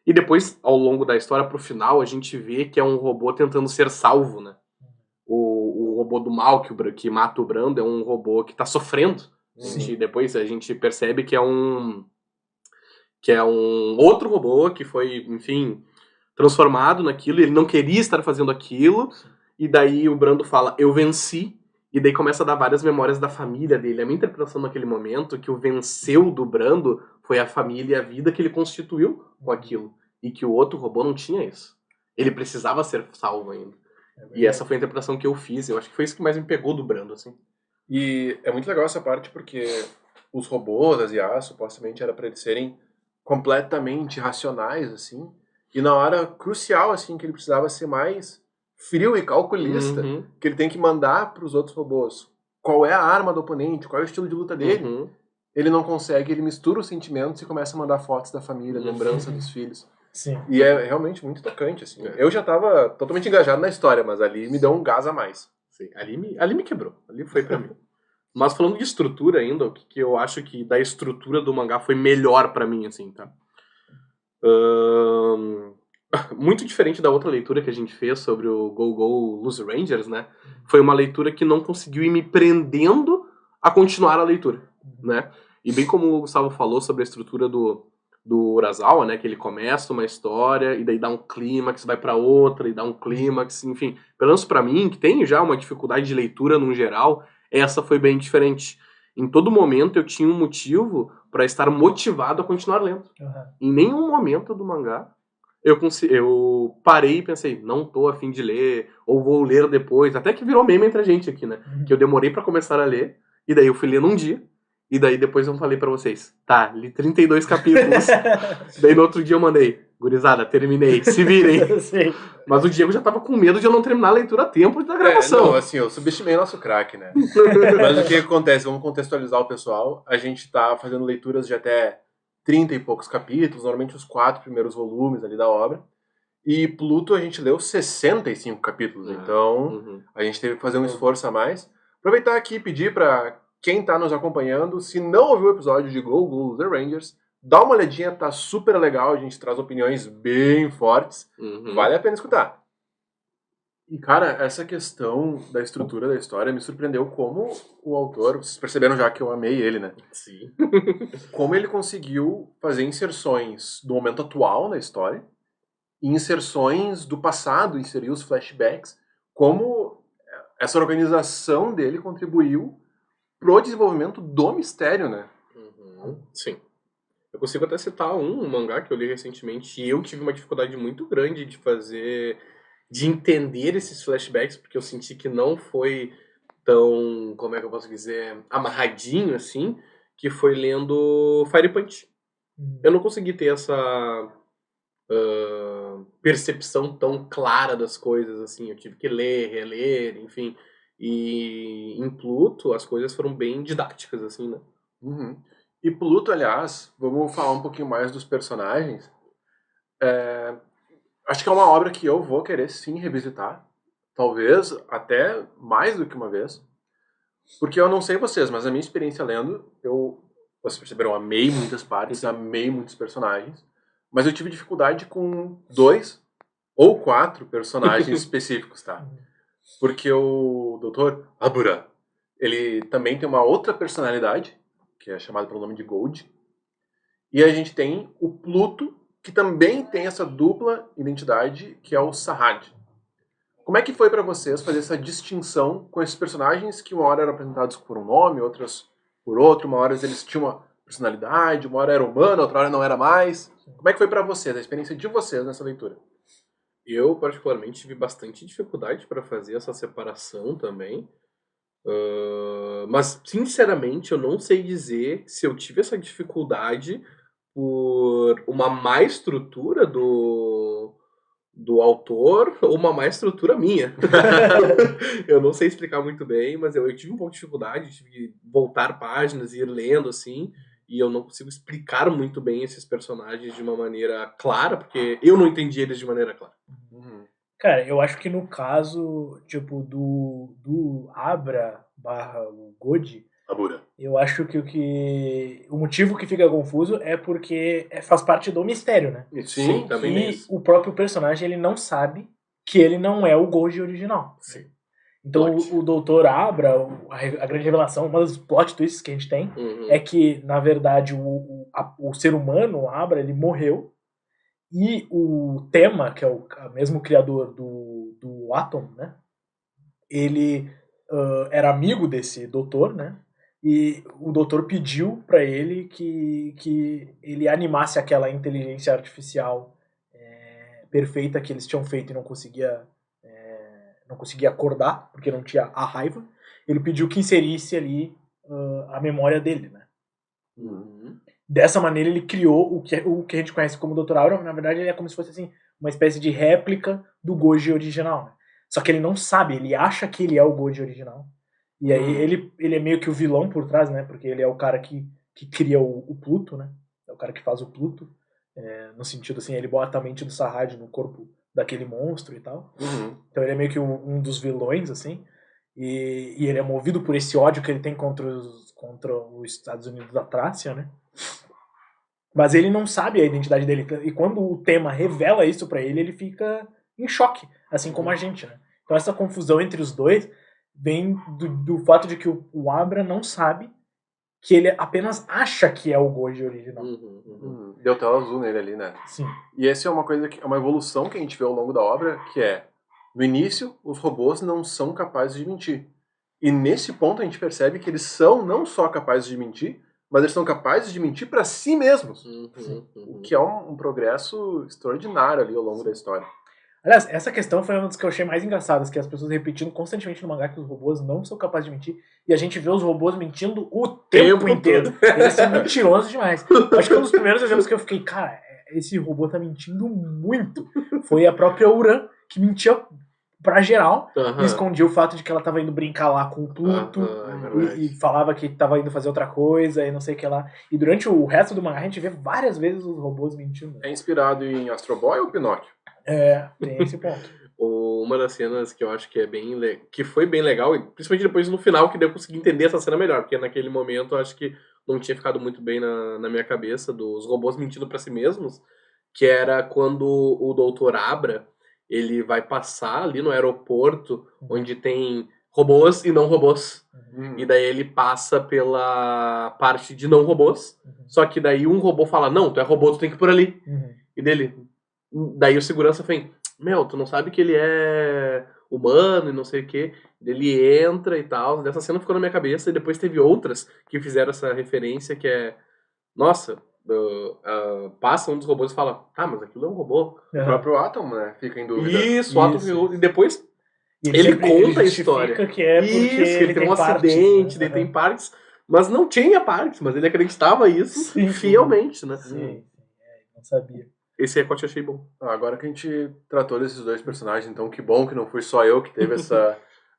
E depois, ao longo da história, pro final, a gente vê que é um robô tentando ser salvo, né? O robô do mal que mata o Brando é um robô que tá sofrendo. Depois a gente percebe que é um outro robô que foi, enfim, transformado naquilo. Ele não queria estar fazendo aquilo. E daí o Brando fala, eu venci. E daí começa a dar várias memórias da família dele. A minha interpretação naquele momento, que o venceu do Brando foi a família e a vida que ele constituiu com aquilo. E que o outro robô não tinha isso. Ele precisava ser salvo ainda. E essa foi a interpretação que eu fiz. Eu acho que foi isso que mais me pegou do Brando, assim. E é muito legal essa parte porque os robôs, as IAs, supostamente era para eles serem completamente racionais, assim, e na hora crucial, assim, que ele precisava ser mais frio e calculista, que ele tem que mandar pros outros robôs qual é a arma do oponente, qual é o estilo de luta dele, ele não consegue, ele mistura os sentimentos e começa a mandar fotos da família, lembrança dos filhos. Sim. E é realmente muito tocante, assim. Eu já tava totalmente engajado na história, mas ali me deu um gás a mais. Sim, ali me quebrou. Ali foi pra mim. Mas falando de estrutura ainda, o que eu acho que da estrutura do mangá foi melhor pra mim, assim, tá? Muito diferente da outra leitura que a gente fez sobre o Go-Go Loose Rangers, né? Foi uma leitura que não conseguiu ir me prendendo a continuar a leitura, né? E bem como o Gustavo falou sobre a estrutura do Urasawa, né? Que ele começa uma história e daí dá um clímax, vai pra outra e dá um clímax, enfim. Pelo menos pra mim, que tem já uma dificuldade de leitura no geral, essa foi bem diferente. Em todo momento eu tinha um motivo pra estar motivado a continuar lendo. Em nenhum momento do mangá eu parei e pensei, não tô a fim de ler, ou vou ler depois. Até que virou meme entre a gente aqui, né? Que eu demorei pra começar a ler, e daí eu fui ler num dia, e daí depois eu falei pra vocês, tá, li 32 capítulos. Daí no outro dia eu mandei, gurizada, terminei, se virem. Sim. Mas o Diego já tava com medo de eu não terminar a leitura a tempo da gravação. Não, assim, eu subestimei nosso craque, né? Mas o que acontece? Vamos contextualizar o pessoal. A gente tá fazendo leituras de até 30 e poucos capítulos, normalmente os 4 primeiros volumes ali da obra. E Pluto a gente leu 65 capítulos, então a gente teve que fazer um esforço a mais. Aproveitar aqui e pedir pra quem tá nos acompanhando, se não ouviu o episódio de Go-Go The Rangers, dá uma olhadinha, tá super legal, a gente traz opiniões bem fortes, vale a pena escutar. E, cara, essa questão da estrutura da história me surpreendeu como o autor, vocês perceberam já que eu amei ele, né? Sim. Como ele conseguiu fazer inserções do momento atual na história e inserções do passado, inserir os flashbacks, como essa organização dele contribuiu pro desenvolvimento do mistério, né? Sim. Eu consigo até citar um mangá que eu li recentemente e eu tive uma dificuldade muito grande de entender esses flashbacks, porque eu senti que não foi tão, como é que eu posso dizer, amarradinho assim, que foi lendo Fire Punch. Eu não consegui ter essa percepção tão clara das coisas, assim, eu tive que ler, reler, enfim. E em Pluto as coisas foram bem didáticas, assim, né? E Pluto, aliás, vamos falar um pouquinho mais dos personagens. Acho que é uma obra que eu vou querer sim revisitar. Talvez até mais do que uma vez. Porque eu não sei vocês, mas a minha experiência lendo, vocês perceberam, eu amei muitas partes, amei muitos personagens. Mas eu tive dificuldade com 2 ou 4 personagens específicos, tá? Porque o Dr. Abura, ele também tem uma outra personalidade, que é chamado pelo nome de Gold. E a gente tem o Pluto, que também tem essa dupla identidade, que é o Sahad. Como é que foi pra vocês fazer essa distinção com esses personagens que uma hora eram apresentados por um nome, outras por outro, uma hora eles tinham uma personalidade, uma hora era humana, outra hora não era mais? Como é que foi pra vocês, a experiência de vocês nessa leitura? Eu, particularmente, tive bastante dificuldade para fazer essa separação também. Mas, sinceramente, eu não sei dizer se eu tive essa dificuldade por uma má estrutura do autor ou uma má estrutura minha. Eu não sei explicar muito bem, mas eu tive um pouco de dificuldade, tive que voltar páginas e ir lendo, assim, e eu não consigo explicar muito bem esses personagens de uma maneira clara, porque eu não entendi eles de maneira clara. Cara, eu acho que no caso, tipo, do Abra / o Goji, Abura. eu acho que o motivo que fica confuso é porque faz parte do mistério, né? Sim, também é E isso. o próprio personagem, ele não sabe que ele não é o Goji original. Sim. Então Plot. o Doutor Abra, a grande revelação, uma das plot twists que a gente tem, é que, na verdade, o ser humano, o Abra, ele morreu. E o Tema, que é o mesmo criador do Atom, né? Ele era amigo desse doutor, né? E o doutor pediu para ele que ele animasse aquela inteligência artificial perfeita que eles tinham feito e não conseguia acordar, porque não tinha a raiva. Ele pediu que inserisse ali a memória dele, né? Dessa maneira ele criou o que a gente conhece como Dr. Aura, na verdade ele é como se fosse assim, uma espécie de réplica do Goji original, né? Só que ele não sabe, ele acha que ele é o Goji original. E aí ele é meio que o vilão por trás, né? Porque ele é o cara que cria o Pluto, né? É o cara que faz o Pluto. No sentido assim, ele bota a mente do Sarrad no corpo daquele monstro e tal. Então ele é meio que um dos vilões, assim. E ele é movido por esse ódio que ele tem contra os Estados Unidos da Trácia, né? Mas ele não sabe a identidade dele. E quando o tema revela isso pra ele, ele fica em choque, assim como a gente, né? Então essa confusão entre os dois vem do fato de que o Abra não sabe que ele apenas acha que é o Goji original. Deu tela azul nele ali, né? Sim. E essa é uma coisa que é uma evolução que a gente vê ao longo da obra, que é, no início, os robôs não são capazes de mentir. E nesse ponto a gente percebe que eles são não só capazes de mentir, mas eles são capazes de mentir para si mesmos. O que é um progresso extraordinário ali ao longo da história. Aliás, essa questão foi uma das que eu achei mais engraçadas, que as pessoas repetindo constantemente no mangá que os robôs não são capazes de mentir, e a gente vê os robôs mentindo o tempo inteiro. Eles são mentirosos demais. Acho que um dos primeiros exemplos que eu fiquei, cara, esse robô tá mentindo muito. Foi a própria Uran, que mentia pra geral, e escondia o fato de que ela tava indo brincar lá com o Pluto, e falava que tava indo fazer outra coisa, e não sei o que lá. E durante o resto do mangá a gente vê várias vezes os robôs mentindo. É inspirado em Astro Boy ou Pinóquio? Tem esse ponto. Uma das cenas que eu acho que é que foi bem legal, e principalmente depois no final, que eu consegui entender essa cena melhor, porque naquele momento eu acho que não tinha ficado muito bem na minha cabeça, dos robôs mentindo pra si mesmos, que era quando o Dr. Abra, ele vai passar ali no aeroporto, onde tem robôs e não robôs, e daí ele passa pela parte de não robôs, só que daí um robô fala, não, tu é robô, tu tem que ir por ali, e daí o segurança vem, tu não sabe que ele é humano e não sei o que. Ele entra e tal. Dessa cena ficou na minha cabeça. E depois teve outras que fizeram essa referência que é... Nossa, passa um dos robôs e fala, mas aquilo é um robô. O próprio Atom, né? Fica em dúvida. Isso, o Atom. E depois ele conta a história. Que é porque ele tem um acidente, ele tem partes. Mas não tinha partes, mas ele acreditava isso fielmente, né? Sim, não sabia. Esse recorte eu achei bom. Agora que a gente tratou desses dois personagens, então que bom que não fui só eu que teve essa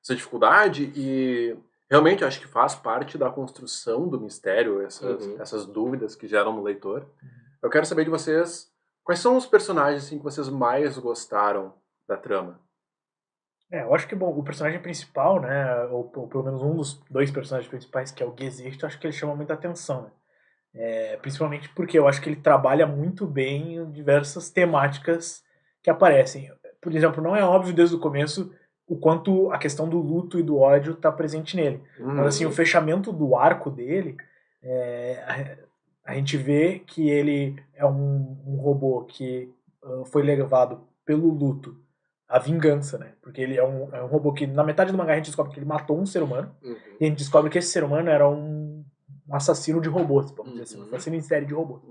dificuldade, e realmente acho que faz parte da construção do mistério, essas dúvidas que geram no leitor. Eu quero saber de vocês, quais são os personagens assim, que vocês mais gostaram da trama? Eu acho que, bom, o personagem principal, né, ou pelo menos um dos dois personagens principais, que é o Gesicht, eu acho que ele chama muita atenção, né? Principalmente porque eu acho que ele trabalha muito bem diversas temáticas que aparecem. Por exemplo, não é óbvio desde o começo o quanto a questão do luto e do ódio está presente nele. Mas assim, o fechamento do arco dele, a gente vê que ele é um robô que foi levado pelo luto à vingança, né? Porque ele é um robô que, na metade do mangá, a gente descobre que ele matou um ser humano, e a gente descobre que esse ser humano era um assassino de robôs, vamos dizer assim, um assassino em série de robôs.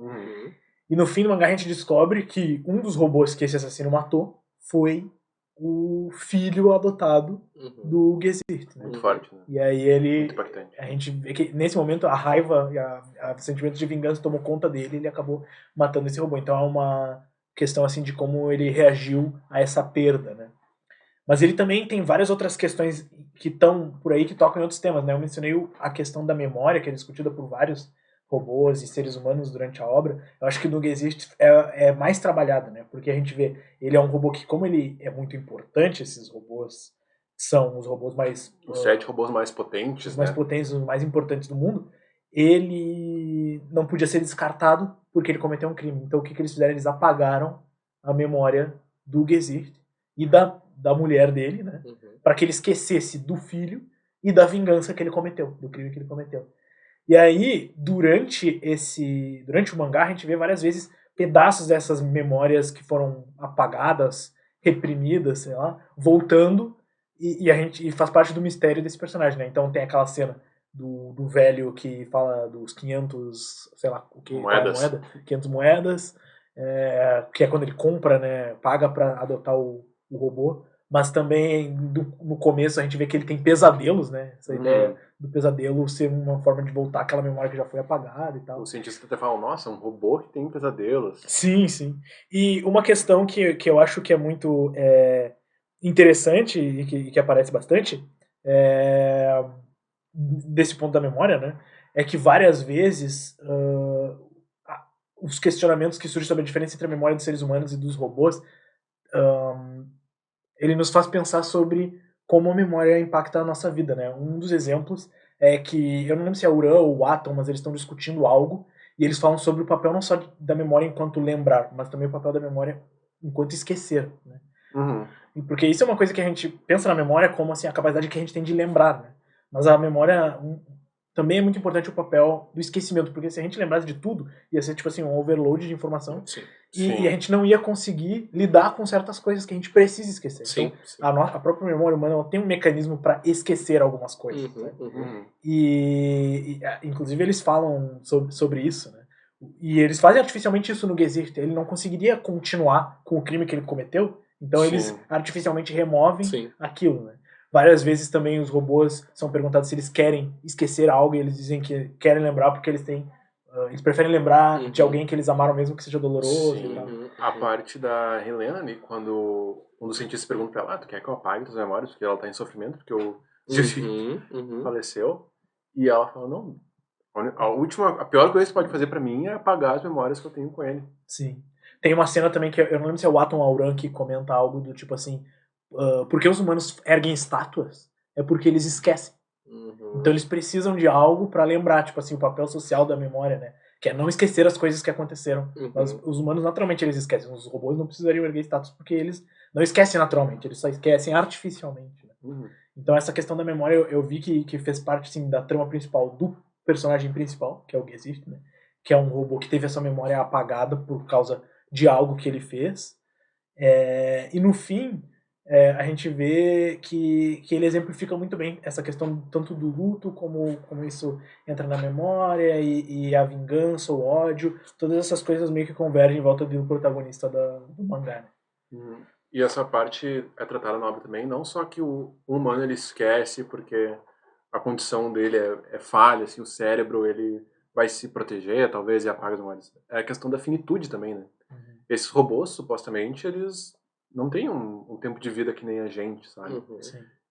E no fim do mangá a gente descobre que um dos robôs que esse assassino matou foi o filho adotado do Gesicht. Né? Muito forte, né? E aí ele... Muito impactante. A gente vê que nesse momento a raiva e o sentimento de vingança tomou conta dele e ele acabou matando esse robô. Então é uma questão assim de como ele reagiu a essa perda, né? Mas ele também tem várias outras questões que estão por aí, que tocam em outros temas, né? Eu mencionei a questão da memória, que é discutida por vários robôs e seres humanos durante a obra. Eu acho que no Gesicht é mais trabalhada, né? Porque a gente vê, ele é um robô que, como ele é muito importante, esses robôs são os robôs mais... Os 7 robôs mais potentes, os mais potentes, os mais importantes do mundo. Ele não podia ser descartado porque ele cometeu um crime. Então o que eles fizeram? Eles apagaram a memória do Gesicht e da mulher dele, né? Para que ele esquecesse do filho e da vingança que ele cometeu, do crime que ele cometeu. E aí, durante o mangá, a gente vê várias vezes pedaços dessas memórias que foram apagadas, reprimidas, sei lá, voltando, e faz parte do mistério desse personagem, né? Então tem aquela cena do velho que fala dos 500, sei lá, o que moedas. 500 moedas, que é quando ele compra, né, paga para adotar o robô, mas também no começo a gente vê que ele tem pesadelos, né? Essa ideia do pesadelo ser uma forma de voltar aquela memória que já foi apagada e tal. Os cientistas até falam, nossa, um robô que tem pesadelos. Sim, sim. E uma questão que eu acho que é muito interessante e que aparece bastante desse ponto da memória, né? É que várias vezes os questionamentos que surgem sobre a diferença entre a memória dos seres humanos e dos robôs ele nos faz pensar sobre como a memória impacta a nossa vida, né? Um dos exemplos é que, eu não lembro se é Uran ou Atom, mas eles estão discutindo algo e eles falam sobre o papel não só da memória enquanto lembrar, mas também o papel da memória enquanto esquecer, né? Porque isso é uma coisa que a gente pensa na memória como assim, a capacidade que a gente tem de lembrar, né? Mas a memória também é muito importante o papel do esquecimento, porque se a gente lembrasse de tudo, ia ser tipo assim, um overload de informação. Sim. E a gente não ia conseguir lidar com certas coisas que a gente precisa esquecer. Sim, então, sim. a própria memória humana ela tem um mecanismo para esquecer algumas coisas. E inclusive eles falam sobre isso, né? E eles fazem artificialmente isso no Gesicht. Ele não conseguiria continuar com o crime que ele cometeu, então eles artificialmente removem aquilo, né? Várias vezes também os robôs são perguntados se eles querem esquecer algo e eles dizem que querem lembrar porque eles têm eles preferem lembrar de alguém que eles amaram mesmo que seja doloroso e tal. A parte da Helena ali, quando um dos cientistas pergunta pra ela, tu quer que eu apague tuas memórias porque ela tá em sofrimento, porque o faleceu, e ela fala, não, a pior coisa que você pode fazer pra mim é apagar as memórias que eu tenho com ele. Sim. Tem uma cena também que eu não lembro se é o Atom Auran que comenta algo do tipo assim, porque os humanos erguem estátuas? É porque eles esquecem. Então eles precisam de algo pra lembrar, tipo assim, o papel social da memória, né? Que é não esquecer as coisas que aconteceram. Mas os humanos naturalmente eles esquecem. Os robôs não precisariam erguer estátuas porque eles não esquecem naturalmente, eles só esquecem artificialmente. Né? Então essa questão da memória eu vi que fez parte assim, da trama principal do personagem principal, que é o Gesicht, né? Que é um robô que teve essa memória apagada por causa de algo que ele fez. E no fim, a gente vê que ele exemplifica muito bem essa questão tanto do luto, como isso entra na memória, e a vingança, o ódio, todas essas coisas meio que convergem em volta do protagonista do mangá. Né? E essa parte é tratada na obra também, não só que o humano ele esquece porque a condição dele é falha, assim, o cérebro ele vai se proteger, talvez, e apaga as memórias. É a questão da finitude também, né? Esses robôs, supostamente, eles não têm um tempo de vida que nem a gente, sabe?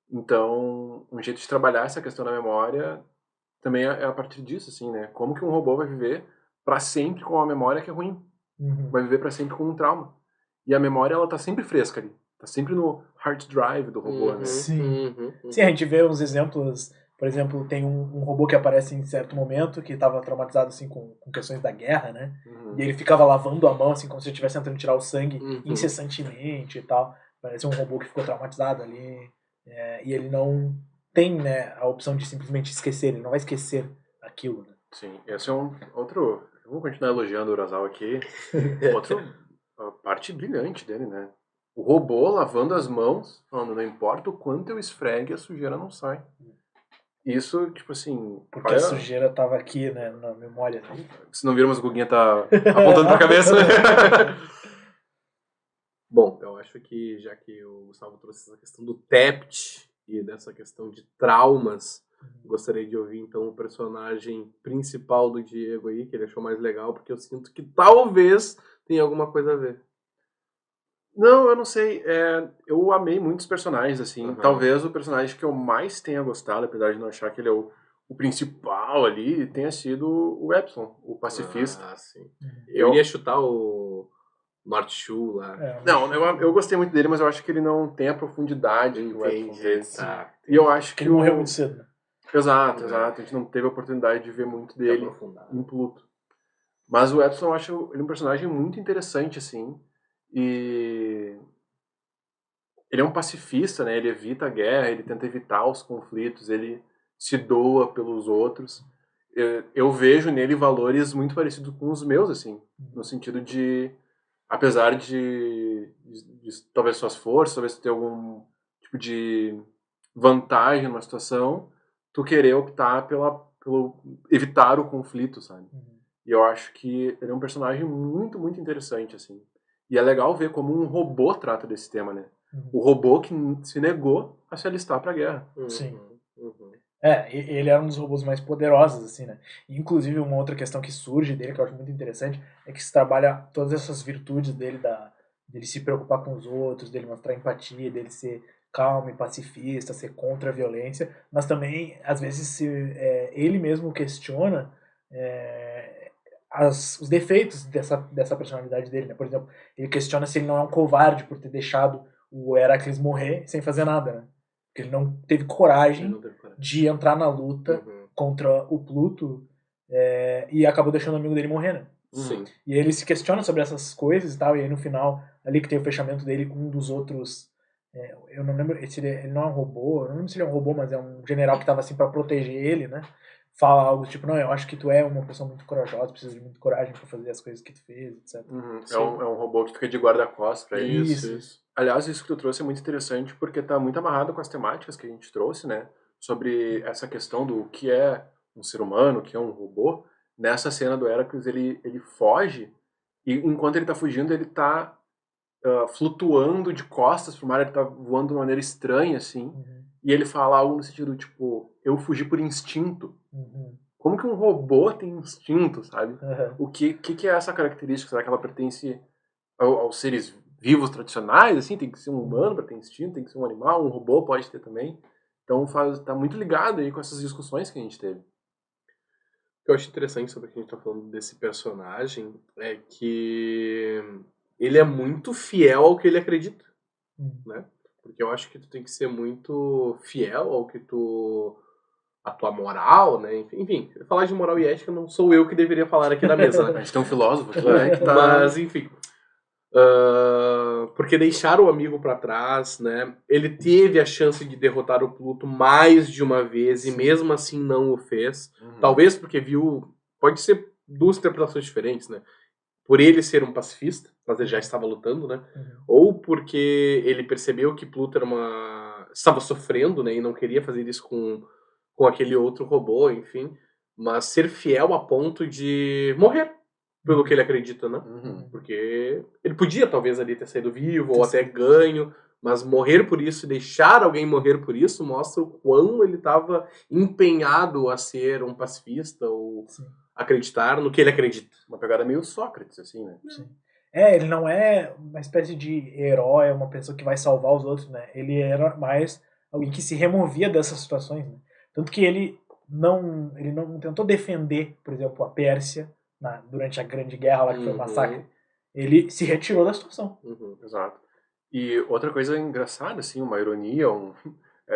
Então, um jeito de trabalhar essa questão da memória também é a partir disso, assim, né? Como que um robô vai viver pra sempre com uma memória que é ruim? Vai viver pra sempre com um trauma. E a memória, ela tá sempre fresca ali. Tá sempre no hard drive do robô, né? Sim, a gente vê uns exemplos. Por exemplo, tem um robô que aparece em certo momento que estava traumatizado assim com questões da guerra, né? E ele ficava lavando a mão assim como se estivesse tentando tirar o sangue incessantemente e tal. Parece um robô que ficou traumatizado ali. E ele não tem, né, a opção de simplesmente esquecer. Ele não vai esquecer aquilo, né? Sim, esse é um outro... Eu vou continuar elogiando o Urasawa aqui. Outra parte brilhante dele, né? O robô lavando as mãos, falando, não importa o quanto eu esfregue, a sujeira não sai. Isso, tipo assim... Porque a sujeira tava aqui, né, na memória dele. Se não viram, mas o Guguinha tá apontando pra cabeça. Bom, eu acho que, já que o Gustavo trouxe essa questão do TEPT e dessa questão de traumas, gostaria de ouvir, então, o personagem principal do Diego aí, que ele achou mais legal, porque eu sinto que talvez tenha alguma coisa a ver. Não, eu não sei. Eu amei muitos personagens, assim. Talvez o personagem que eu mais tenha gostado, apesar de não achar que ele é o principal ali, tenha sido o Epsilon, o pacifista. Ah, sim. Eu iria chutar o North Shore lá. Não, eu gostei muito dele, mas eu acho que ele não tem a profundidade que o Epsilon tem. E eu acho que ele morreu muito cedo, né? Exato. A gente não teve a oportunidade de ver muito dele em Pluto. Mas o Epsilon, eu acho ele um personagem muito interessante, assim. E ele é um pacifista, né? Ele evita a guerra, ele tenta evitar os conflitos, ele se doa pelos outros. Eu vejo nele valores muito parecidos com os meus, assim, no sentido de, apesar de talvez suas forças, talvez ter algum tipo de vantagem numa situação, tu querer optar pelo evitar o conflito, sabe? E eu acho que ele é um personagem muito, muito interessante, assim. E é legal ver como um robô trata desse tema, né? O robô que se negou a se alistar pra guerra. Sim. Ele era um dos robôs mais poderosos, assim, né? Inclusive, uma outra questão que surge dele, que eu acho muito interessante, é que se trabalha todas essas virtudes dele, dele se preocupar com os outros, dele mostrar empatia, dele ser calmo e pacifista, ser contra a violência, mas também, às vezes, ele mesmo questiona os defeitos dessa personalidade dele, né? Por exemplo, ele questiona se ele não é um covarde por ter deixado o Heracles morrer sem fazer nada, né? Porque ele não teve coragem de entrar na luta contra o Pluto e acabou deixando o amigo dele morrer, né? Sim. E ele se questiona sobre essas coisas e tal, e aí no final, ali que tem o fechamento dele com um dos outros... eu não lembro, ele não é um robô, eu não lembro se ele é um robô, mas é um general que tava assim pra proteger ele, né? Fala algo tipo, não, eu acho que tu é uma pessoa muito corajosa, precisa de muita coragem pra fazer as coisas que tu fez, etc. É um robô que fica de guarda-costas pra ele. Isso. Aliás, isso que tu trouxe é muito interessante porque tá muito amarrado com as temáticas que a gente trouxe, né? Sobre essa questão do que é um ser humano, o que é um robô. Nessa cena do Heracles, ele foge e enquanto ele tá fugindo, ele tá flutuando de costas pro mar, ele tá voando de uma maneira estranha, assim. E ele fala algo no sentido, tipo, eu fugi por instinto. Como que um robô tem instinto, sabe? O que é essa característica? Será que ela pertence aos seres vivos tradicionais? Assim, tem que ser um humano para ter instinto, tem que ser um animal, um robô pode ter também. Então tá muito ligado aí com essas discussões que a gente teve. O que eu acho interessante sobre o que a gente tá falando desse personagem é que ele é muito fiel ao que ele acredita, né? Porque eu acho que tu tem que ser muito fiel ao que a tua moral, né? Enfim, falar de moral e ética não sou eu que deveria falar aqui na mesa, né? A gente tem um filósofo aqui, né? Mas, enfim. Porque deixaram o amigo pra trás, né? Ele teve a chance de derrotar o Pluto mais de uma vez e mesmo assim não o fez. Talvez porque viu... Pode ser duas interpretações diferentes, né? Por ele ser um pacifista, mas ele já estava lutando, né? Ou porque ele percebeu que Pluto estava sofrendo, né? E não queria fazer isso com aquele outro robô, enfim. Mas ser fiel a ponto de morrer pelo que ele acredita, né? Porque ele podia, talvez, ali ter saído vivo ou até ganho, mas morrer por isso e deixar alguém morrer por isso mostra o quão ele estava empenhado a ser um pacifista ou acreditar no que ele acredita. Uma pegada meio Sócrates, assim, né? Sim. Ele não é uma espécie de herói, uma pessoa que vai salvar os outros, né? Ele era mais alguém que se removia dessas situações, né? Tanto que ele não tentou defender, por exemplo, a Pérsia durante a Grande Guerra, lá que foi o massacre. Ele se retirou da situação. Exato. E outra coisa engraçada, assim, uma ironia,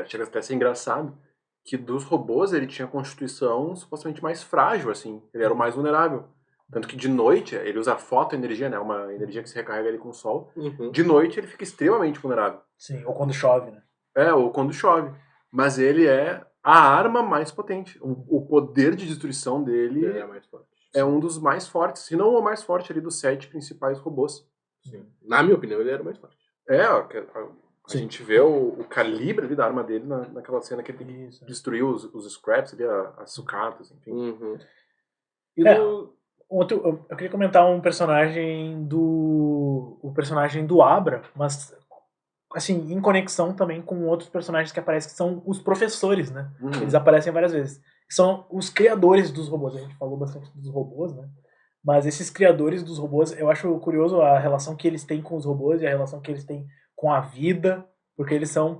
chega até a ser engraçado, que dos robôs ele tinha a constituição supostamente mais frágil, assim. Ele era o mais vulnerável. Tanto que de noite, ele usa fotoenergia, né? Uma energia que se recarrega ali com o sol. De noite ele fica extremamente vulnerável. Sim, ou quando chove, né? Ou quando chove. Mas ele é a arma mais potente. O poder de destruição dele é mais forte. É um dos mais fortes, se não o mais forte ali dos 7 principais robôs. Sim. Na minha opinião, ele era o mais forte. A gente vê o calibre ali da arma dele naquela cena que ele destruiu os scraps ali, as sucatas, enfim. Eu queria comentar um personagem o personagem do Abra, mas assim, em conexão também com outros personagens que aparecem, que são os professores, né? Eles aparecem várias vezes. São os criadores dos robôs. A gente falou bastante dos robôs, né? Mas esses criadores dos robôs, eu acho curioso a relação que eles têm com os robôs e a relação que eles têm com a vida, porque eles são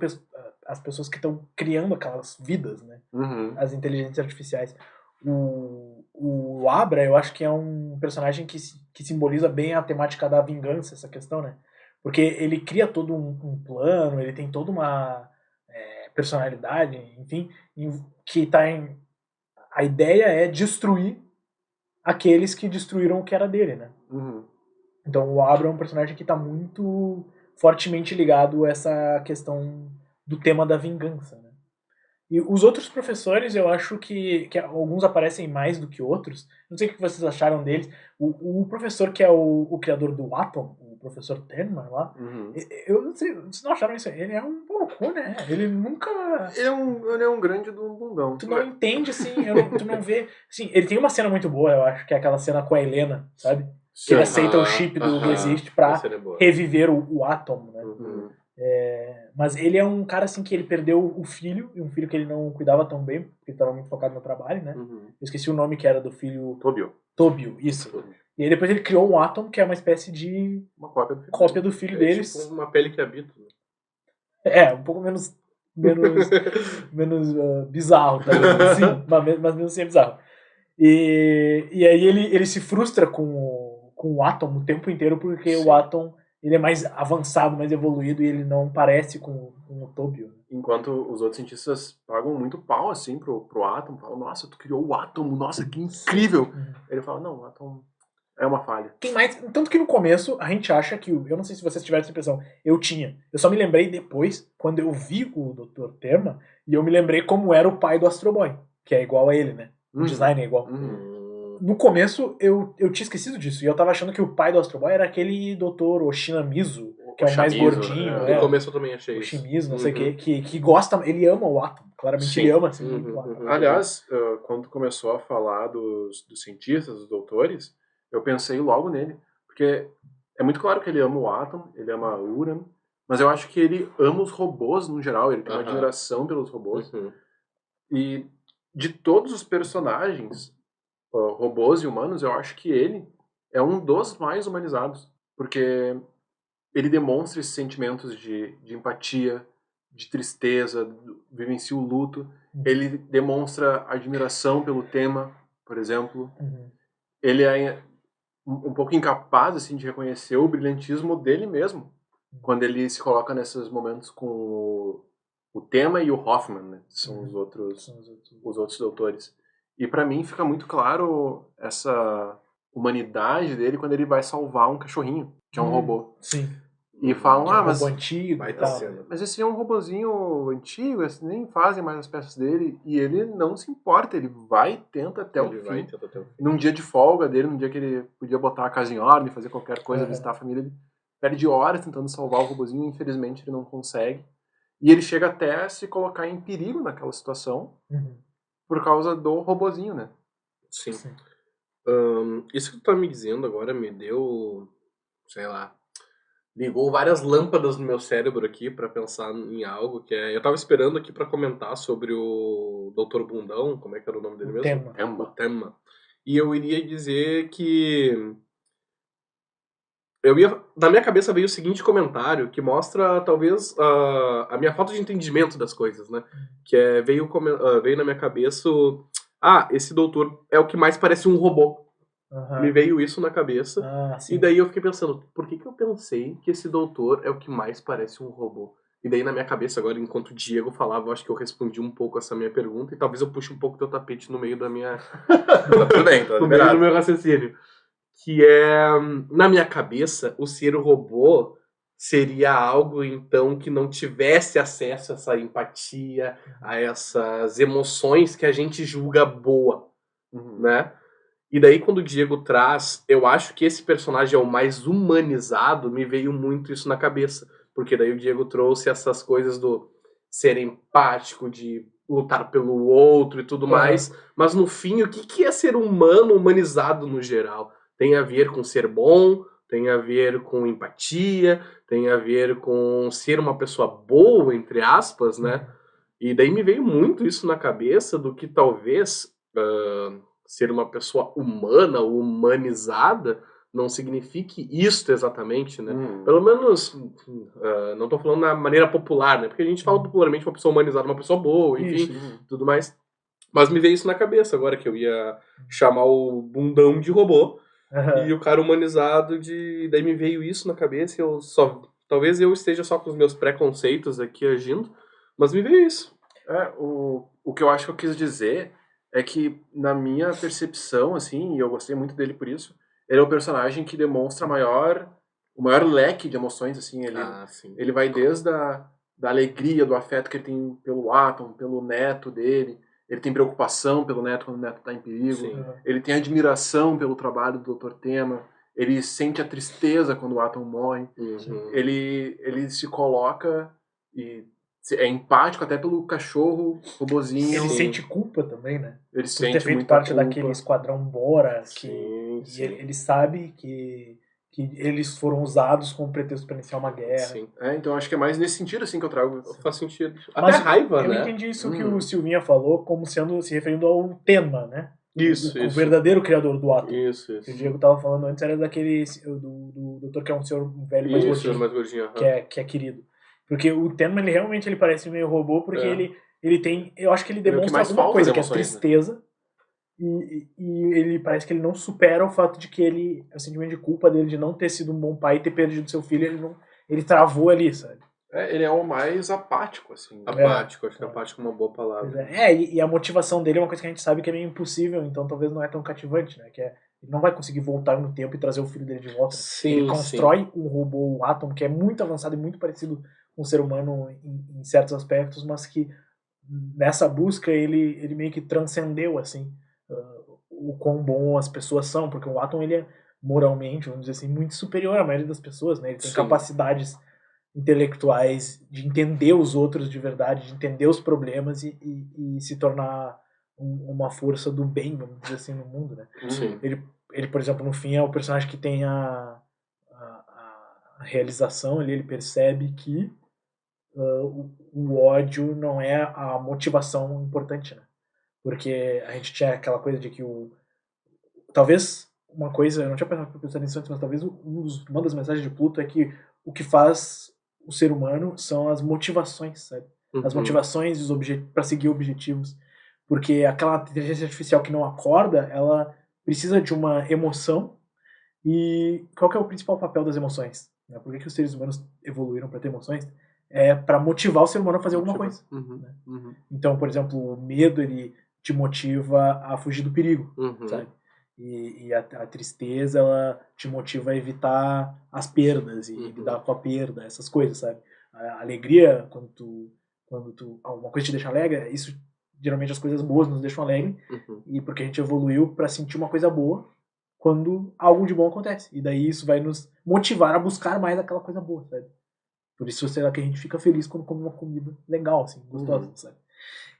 as pessoas que estão criando aquelas vidas, né? As inteligências artificiais. O Abra, eu acho que é um personagem que simboliza bem a temática da vingança, essa questão, né? Porque ele cria todo um plano, ele tem toda uma personalidade, enfim, que está em... A ideia é destruir aqueles que destruíram o que era dele, né? Então o Abra é um personagem que está muito fortemente ligado a essa questão do tema da vingança, né? E os outros professores, eu acho que alguns aparecem mais do que outros. Não sei o que vocês acharam deles. O professor que é o criador do Atom, o professor Tenma lá, eu não sei, vocês não acharam isso? Ele é um louco, né? Ele nunca... Ele é um grande bundão. Tu não entende, assim, tu não vê... Assim, ele tem uma cena muito boa, eu acho, que é aquela cena com a Helena, sabe? Que ele aceita o chip do Resist pra reviver o Atom, né? Mas ele é um cara assim que ele perdeu o filho, e um filho que ele não cuidava tão bem, porque ele estava muito focado no trabalho, né? Uhum. Eu esqueci o nome que era do filho... Tobiel, isso. E aí depois ele criou um Atom, que é uma espécie de uma cópia do filho deles. Tipo uma pele que habita. Um pouco menos bizarro, talvez, assim, mas mesmo assim é bizarro. E aí ele se frustra com o Atom o tempo inteiro, porque o Atom ele é mais avançado, mais evoluído, e ele não parece com o Tobiel. Enquanto os outros cientistas pagam muito pau, assim, pro Atom, falam, nossa, tu criou o Átomo, nossa, que incrível! Ele fala, não, o Atom é uma falha. Tanto que no começo a gente acha que, eu não sei se vocês tiveram essa impressão, eu só me lembrei depois, quando eu vi o Dr. Terma, e eu me lembrei como era o pai do Astro Boy, que é igual a ele, né? O design é igual. No começo, eu tinha esquecido disso, e eu tava achando que o pai do Astro Boy era aquele Dr. Oshinamizu, que é o mais gordinho. No começo eu também achei isso. Oshimizu, não sei o que gosta, ele ama o Atom, claramente ele ama assim, muito o Atom. Aliás, quando começou a falar dos cientistas, dos doutores, eu pensei logo nele, porque é muito claro que ele ama o Atom, ele ama a Uran, mas eu acho que ele ama os robôs no geral, ele tem uma admiração pelos robôs. E de todos os personagens, robôs e humanos, eu acho que ele é um dos mais humanizados, porque ele demonstra esses sentimentos de empatia, de tristeza, vivencia o luto. Ele demonstra admiração pelo tema, por exemplo. Ele é um pouco incapaz assim, de reconhecer o brilhantismo dele mesmo, quando ele se coloca nesses momentos com o tema e o Hoffman, né? São os outros doutores. E pra mim fica muito claro essa humanidade dele quando ele vai salvar um cachorrinho, que é um robô. Sim. E falam, mas robô antigo, mas esse é um robozinho antigo, nem fazem mais as peças dele, e ele não se importa, ele vai e tenta até o fim. Num dia de folga dele, num dia que ele podia botar a casa em ordem, fazer qualquer coisa, visitar a família, ele perde horas tentando salvar o robozinho, e infelizmente ele não consegue. E ele chega até a se colocar em perigo naquela situação, por causa do robozinho, né? Sim. Isso que tu tá me dizendo agora me deu, sei lá, ligou várias lâmpadas no meu cérebro aqui pra pensar em algo que é... Eu tava esperando aqui pra comentar sobre o Dr. Bundão, como é que era o nome dele mesmo? Temma. E eu iria dizer que... Na minha cabeça veio o seguinte comentário, que mostra, talvez, a minha falta de entendimento das coisas, né? Que é, veio na minha cabeça esse doutor é o que mais parece um robô. Me veio isso na cabeça. E daí eu fiquei pensando, por que eu pensei que esse doutor é o que mais parece um robô? E daí na minha cabeça agora, enquanto o Diego falava, eu acho que eu respondi um pouco essa minha pergunta, e talvez eu puxe um pouco teu tapete no meio da minha... Tudo bem, no meio do meu raciocínio. Que é, na minha cabeça, o ser robô seria algo, então, que não tivesse acesso a essa empatia, a essas emoções que a gente julga boa, né? E daí, quando o Diego traz, eu acho que esse personagem é o mais humanizado, me veio muito isso na cabeça. Porque daí o Diego trouxe essas coisas do ser empático, de lutar pelo outro e tudo mais. Mas, no fim, o que é ser humano humanizado no geral? Tem a ver com ser bom, tem a ver com empatia, tem a ver com ser uma pessoa boa, entre aspas, né? E daí me veio muito isso na cabeça do que talvez ser uma pessoa humana, humanizada, não signifique isto exatamente, né? Pelo menos, não tô falando na maneira popular, né? Porque a gente fala popularmente uma pessoa humanizada, uma pessoa boa, enfim, tudo mais. Mas me veio isso na cabeça agora, que eu ia chamar o bundão de robô. E o cara humanizado daí me veio isso na cabeça e eu só... Talvez eu esteja só com os meus preconceitos aqui agindo, mas me veio isso. O que eu acho que eu quis dizer é que, na minha percepção, assim, e eu gostei muito dele por isso, ele é o personagem que demonstra o maior leque de emoções, assim. Ele vai desde da alegria, do afeto que ele tem pelo Atom, pelo neto dele. Ele tem preocupação pelo neto quando o neto está em perigo. Ele tem admiração pelo trabalho do Dr. Tema. Ele sente a tristeza quando o Atom morre. Ele se coloca e é empático até pelo cachorro, robozinho. Ele sente culpa também, né? Ele por sente ter feito muita parte culpa. daquele esquadrão Bora. E ele sabe que que eles foram usados como pretexto para iniciar uma guerra. Sim. Então acho que é mais nesse sentido assim que eu trago. Faz sentido. Mas Até raiva, eu né? entendi isso que o Silvinha falou como sendo, se referindo ao tema, né? Isso, O verdadeiro criador do átomo. Isso. O Diego tava falando antes era daquele do doutor que é um senhor velho mais Isso, gordinho, mais gordinho. que é querido. Porque o Tenma, ele realmente parece meio robô, porque ele tem... Eu acho que ele demonstra mais alguma falta coisa, de que é emoções, tristeza. E ele parece que ele não supera o fato de que ele... O sentimento de culpa dele de não ter sido um bom pai e ter perdido seu filho, ele travou ali, sabe? Ele é o mais apático, assim. Apático, acho que apático é uma boa palavra. E a motivação dele é uma coisa que a gente sabe que é meio impossível, então talvez não é tão cativante, né? Que ele não vai conseguir voltar no tempo e trazer o filho dele de volta. Sim, ele constrói um robô, um Atom, que é muito avançado e muito parecido com o ser humano em certos aspectos, mas que nessa busca ele meio que transcendeu, assim, o quão bom as pessoas são, porque o Atom, ele é moralmente, vamos dizer assim, muito superior à maioria das pessoas, né? Ele tem capacidades intelectuais de entender os outros de verdade, de entender os problemas e se tornar uma força do bem, vamos dizer assim, no mundo, né? Sim. Ele, por exemplo, no fim é o personagem que tem a realização ali, ele percebe que o ódio não é a motivação importante, né? Porque a gente tinha aquela coisa de que talvez uma coisa, eu não tinha pensado nisso antes, mas talvez uma das mensagens de Pluto é que o que faz o ser humano são as motivações, sabe? As motivações e os objetivos para seguir objetivos. Porque aquela inteligência artificial que não acorda, ela precisa de uma emoção. E qual que é o principal papel das emoções? Por que os seres humanos evoluíram para ter emoções? É para motivar o ser humano a fazer alguma coisa. Né? Então, por exemplo, o medo, ele te motiva a fugir do perigo, sabe? E a tristeza, ela te motiva a evitar as perdas e lidar com a perda, essas coisas, sabe? A alegria, quando alguma coisa te deixa alegre, isso, geralmente as coisas boas nos deixam alegre, e porque a gente evoluiu para sentir uma coisa boa quando algo de bom acontece. E daí isso vai nos motivar a buscar mais aquela coisa boa, sabe? Por isso será que a gente fica feliz quando come uma comida legal, assim, gostosa, sabe?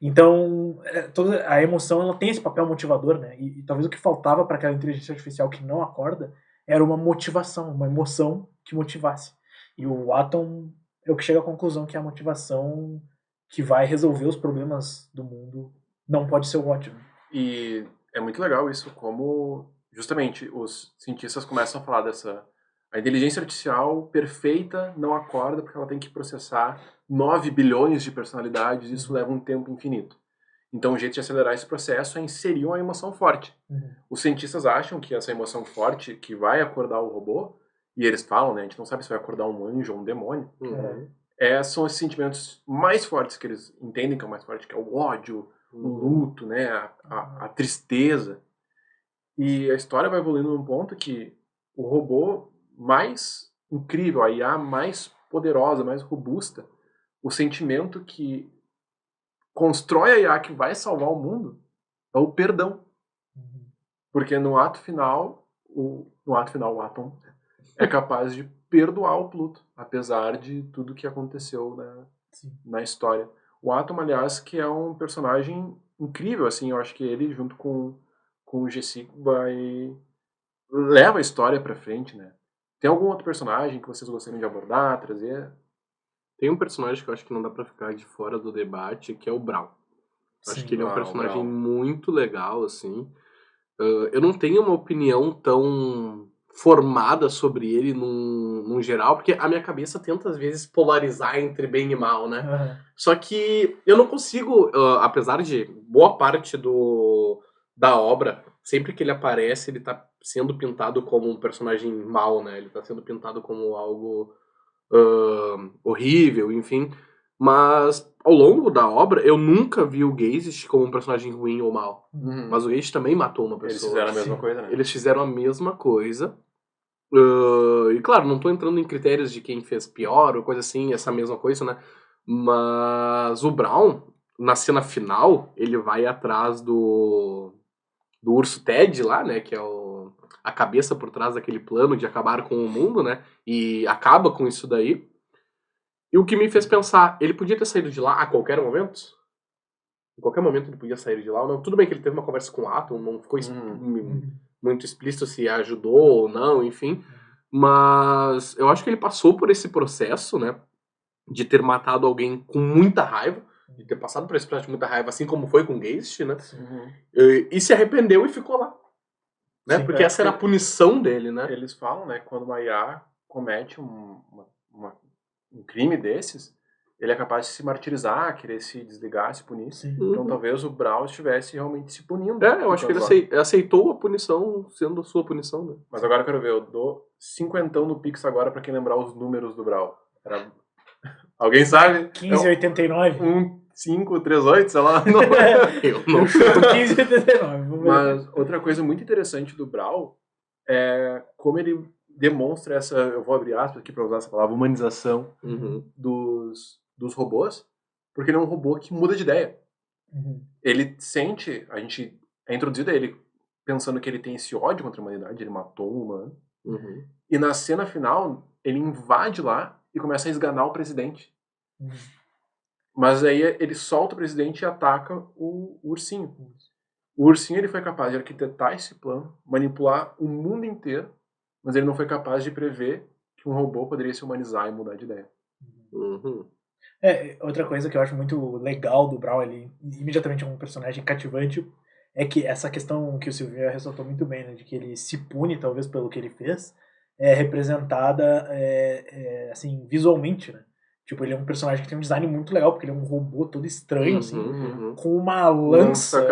Então, toda a emoção, ela tem esse papel motivador, né? E talvez o que faltava para aquela inteligência artificial que não acorda era uma motivação, uma emoção que motivasse. E o Atom é o que chega à conclusão que a motivação que vai resolver os problemas do mundo não pode ser o ódio. Né? E é muito legal isso, como justamente os cientistas começam a falar dessa... A inteligência artificial perfeita não acorda porque ela tem que processar 9 bilhões de personalidades e isso leva um tempo infinito. Então o jeito de acelerar esse processo é inserir uma emoção forte. Os cientistas acham que essa emoção forte que vai acordar o robô, e eles falam, né, a gente não sabe se vai acordar um anjo ou um demônio, são esses sentimentos mais fortes que eles entendem que é o mais forte, que é o ódio, o luto, né, a tristeza. E a história vai evoluindo num ponto que o robô mais incrível, a IA mais poderosa, mais robusta, o sentimento que constrói a IA que vai salvar o mundo é o perdão. Porque no ato final, o Atom é capaz de perdoar o Pluto, apesar de tudo que aconteceu na história. O Atom, aliás, que é um personagem incrível, assim, eu acho que ele, junto com o G5, leva a história pra frente, né? Tem algum outro personagem que vocês gostariam de abordar, trazer? Tem um personagem que eu acho que não dá pra ficar de fora do debate, que é o Brown. Acho que ele é um personagem muito legal, assim. Eu não tenho uma opinião tão formada sobre ele num geral, porque a minha cabeça tenta às vezes polarizar entre bem e mal, né? Só que eu não consigo, apesar de boa parte da obra, sempre que ele aparece, ele tá sendo pintado como um personagem mau, né? Ele tá sendo pintado como algo horrível, enfim. Mas ao longo da obra, eu nunca vi o Geist como um personagem ruim ou mau. Mas o Geist também matou uma pessoa. Eles fizeram a mesma coisa, né? Eles fizeram a mesma coisa. E claro, não tô entrando em critérios de quem fez pior ou coisa assim, essa mesma coisa, né? Mas o Brown, na cena final, ele vai atrás do urso Ted lá, né? Que é a cabeça por trás daquele plano de acabar com o mundo, né? E acaba com isso daí. E o que me fez pensar, ele podia ter saído de lá a qualquer momento? Em qualquer momento ele podia sair de lá ou não. Tudo bem que ele teve uma conversa com o Atom, não ficou muito explícito se ajudou ou não, enfim. Mas eu acho que ele passou por esse processo, né? De ter matado alguém com muita raiva, de ter passado por esse processo de muita raiva, assim como foi com Geist, né? E se arrependeu e ficou lá. Né? Sim, porque essa era a punição dele, né? Eles falam, né, quando uma IA comete um crime desses, ele é capaz de se martirizar, querer se desligar, se punir. Sim. Então talvez o Brawl estivesse realmente se punindo. Eu acho que ele aceitou a punição sendo sua punição, né? Mas agora eu quero ver, eu dou 50 no Pix agora pra quem lembrar os números do Brawl. Alguém sabe? 15,89. 538, sei lá. Não. Eu não. 15,89. Mas outra coisa muito interessante do Brawl é como ele demonstra essa, eu vou abrir aspas aqui pra usar essa palavra, humanização dos robôs, porque ele é um robô que muda de ideia. Ele sente, a gente é introduzido a ele pensando que ele tem esse ódio contra a humanidade, ele matou um humano, e na cena final ele invade lá e começa a esganar o presidente. Mas aí ele solta o presidente e ataca o ursinho. O ursinho ele foi capaz de arquitetar esse plano, manipular o mundo inteiro, mas ele não foi capaz de prever que um robô poderia se humanizar e mudar de ideia. Outra coisa que eu acho muito legal do Brawl, ele imediatamente é um personagem cativante, é que essa questão que o Silvio ressaltou muito bem, né, de que ele se pune talvez pelo que ele fez, é representada assim, visualmente, né? Tipo, ele é um personagem que tem um design muito legal, porque ele é um robô todo estranho, assim, com uma lança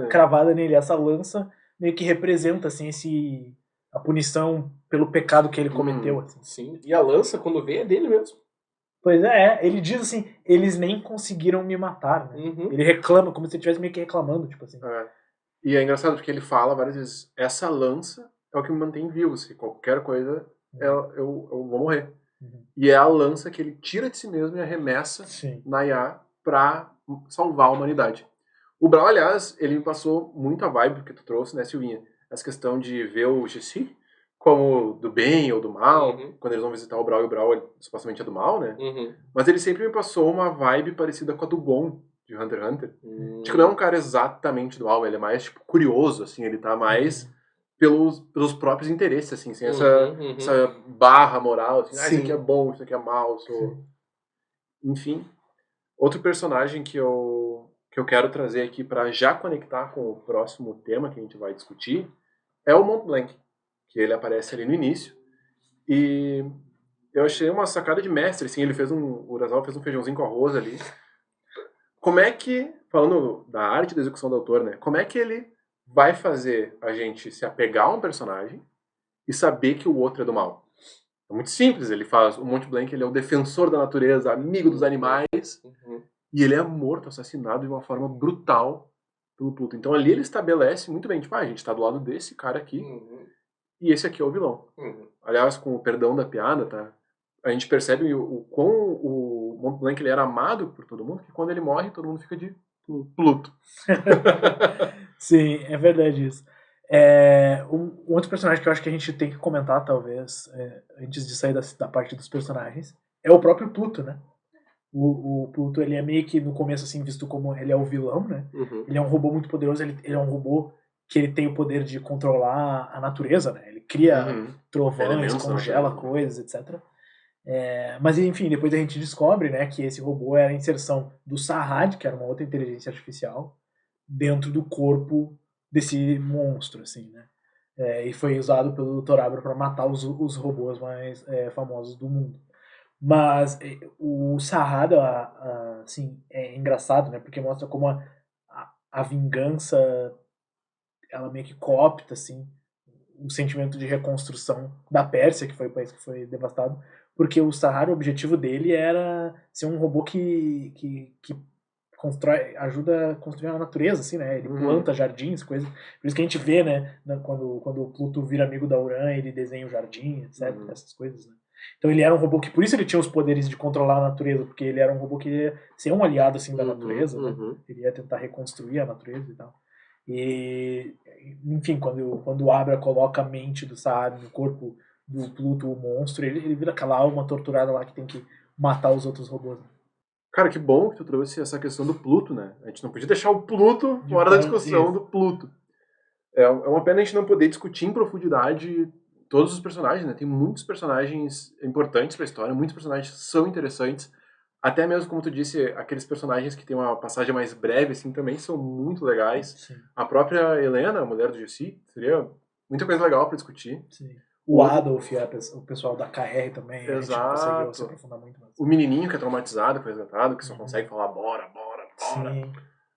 cravada nele. Essa lança meio que representa, assim, a punição pelo pecado que ele cometeu. Assim. Sim, e a lança, quando vê, é dele mesmo. Pois ele diz assim, eles nem conseguiram me matar, né? Ele reclama, como se ele estivesse meio que reclamando, tipo assim. E é engraçado, porque ele fala várias vezes, essa lança é o que me mantém vivo, se qualquer coisa, eu vou morrer. E é a lança que ele tira de si mesmo e arremessa na IA pra salvar a humanidade. O Brawl, aliás, ele me passou muito a vibe que tu trouxe, né, Silvinha? Essa questão de ver o GC como do bem ou do mal. Quando eles vão visitar o Brawl, e o Brawl supostamente é do mal, né? Mas ele sempre me passou uma vibe parecida com a do Gon, de Hunter x Hunter. Tipo, não é um cara exatamente do mal, ele é mais, tipo, curioso, assim, ele tá mais pelos próprios interesses, assim, sem essa barra moral, assim, isso aqui é bom, isso aqui é mal, Enfim, outro personagem que eu quero trazer aqui pra já conectar com o próximo tema que a gente vai discutir é o Mont Blanc, que ele aparece ali no início, e eu achei uma sacada de mestre, assim, o Urasawa fez um feijãozinho com arroz ali. Como é que, falando da arte da execução do autor, né, como é que ele vai fazer a gente se apegar a um personagem e saber que o outro é do mal? É muito simples, o Mont Blanc, ele é o defensor da natureza, amigo dos animais, e ele é morto, assassinado de uma forma brutal pelo Pluto. Então ali ele estabelece muito bem, tipo, a gente tá do lado desse cara aqui, e esse aqui é o vilão. Aliás, com o perdão da piada, tá? A gente percebe o quão o Mont Blanc ele era amado por todo mundo, que quando ele morre, todo mundo fica de Pluto. Sim, é verdade isso. Um outro personagem que eu acho que a gente tem que comentar, talvez, antes de sair da parte dos personagens, é o próprio Pluto, né? O Pluto, ele é meio que, no começo, assim, visto como ele é o vilão, né? Ele é um robô muito poderoso, ele é um robô que ele tem o poder de controlar a natureza, né? Ele cria trovões, congela coisas, etc. Mas, enfim, depois a gente descobre, né, que esse robô era a inserção do Sarrad, que era uma outra inteligência artificial, dentro do corpo desse monstro, assim, né? E foi usado pelo Dr. Abra para matar os robôs mais famosos do mundo. Mas o Sarrad, assim, é engraçado, né? Porque mostra como a vingança, ela meio que coopta, assim, o sentimento de reconstrução da Pérsia, que foi o país que foi devastado, porque o Sarrad, o objetivo dele era ser um robô que ajuda a construir a natureza, assim, né? Ele planta jardins, coisas. Por isso que a gente vê, né? Quando o Pluto vira amigo da Uran, ele desenha o jardim, etc. Essas coisas, né? Então ele era um robô que, por isso ele tinha os poderes de controlar a natureza, porque ele era um robô que ia ser um aliado, assim, da natureza, né? Ele ia tentar reconstruir a natureza e tal. E, enfim, quando o Abra coloca a mente do Sarrad no corpo do Pluto, o monstro, ele vira aquela alma torturada lá que tem que matar os outros robôs. Cara, que bom que tu trouxe essa questão do Pluto, né? A gente não podia deixar o Pluto fora da discussão do Pluto. É uma pena a gente não poder discutir em profundidade todos os personagens, né? Tem muitos personagens importantes pra história, muitos personagens são interessantes. Até mesmo, como tu disse, aqueles personagens que tem uma passagem mais breve, assim, também são muito legais. Sim, A própria Helena, a mulher do Jesse, seria muita coisa legal pra discutir. sim. O Adolf, o pessoal da KR também, a gente não conseguiu se Exato. aprofundar muito. Mas... O menininho que é traumatizado, que foi resgatado, que só consegue falar bora. Sim,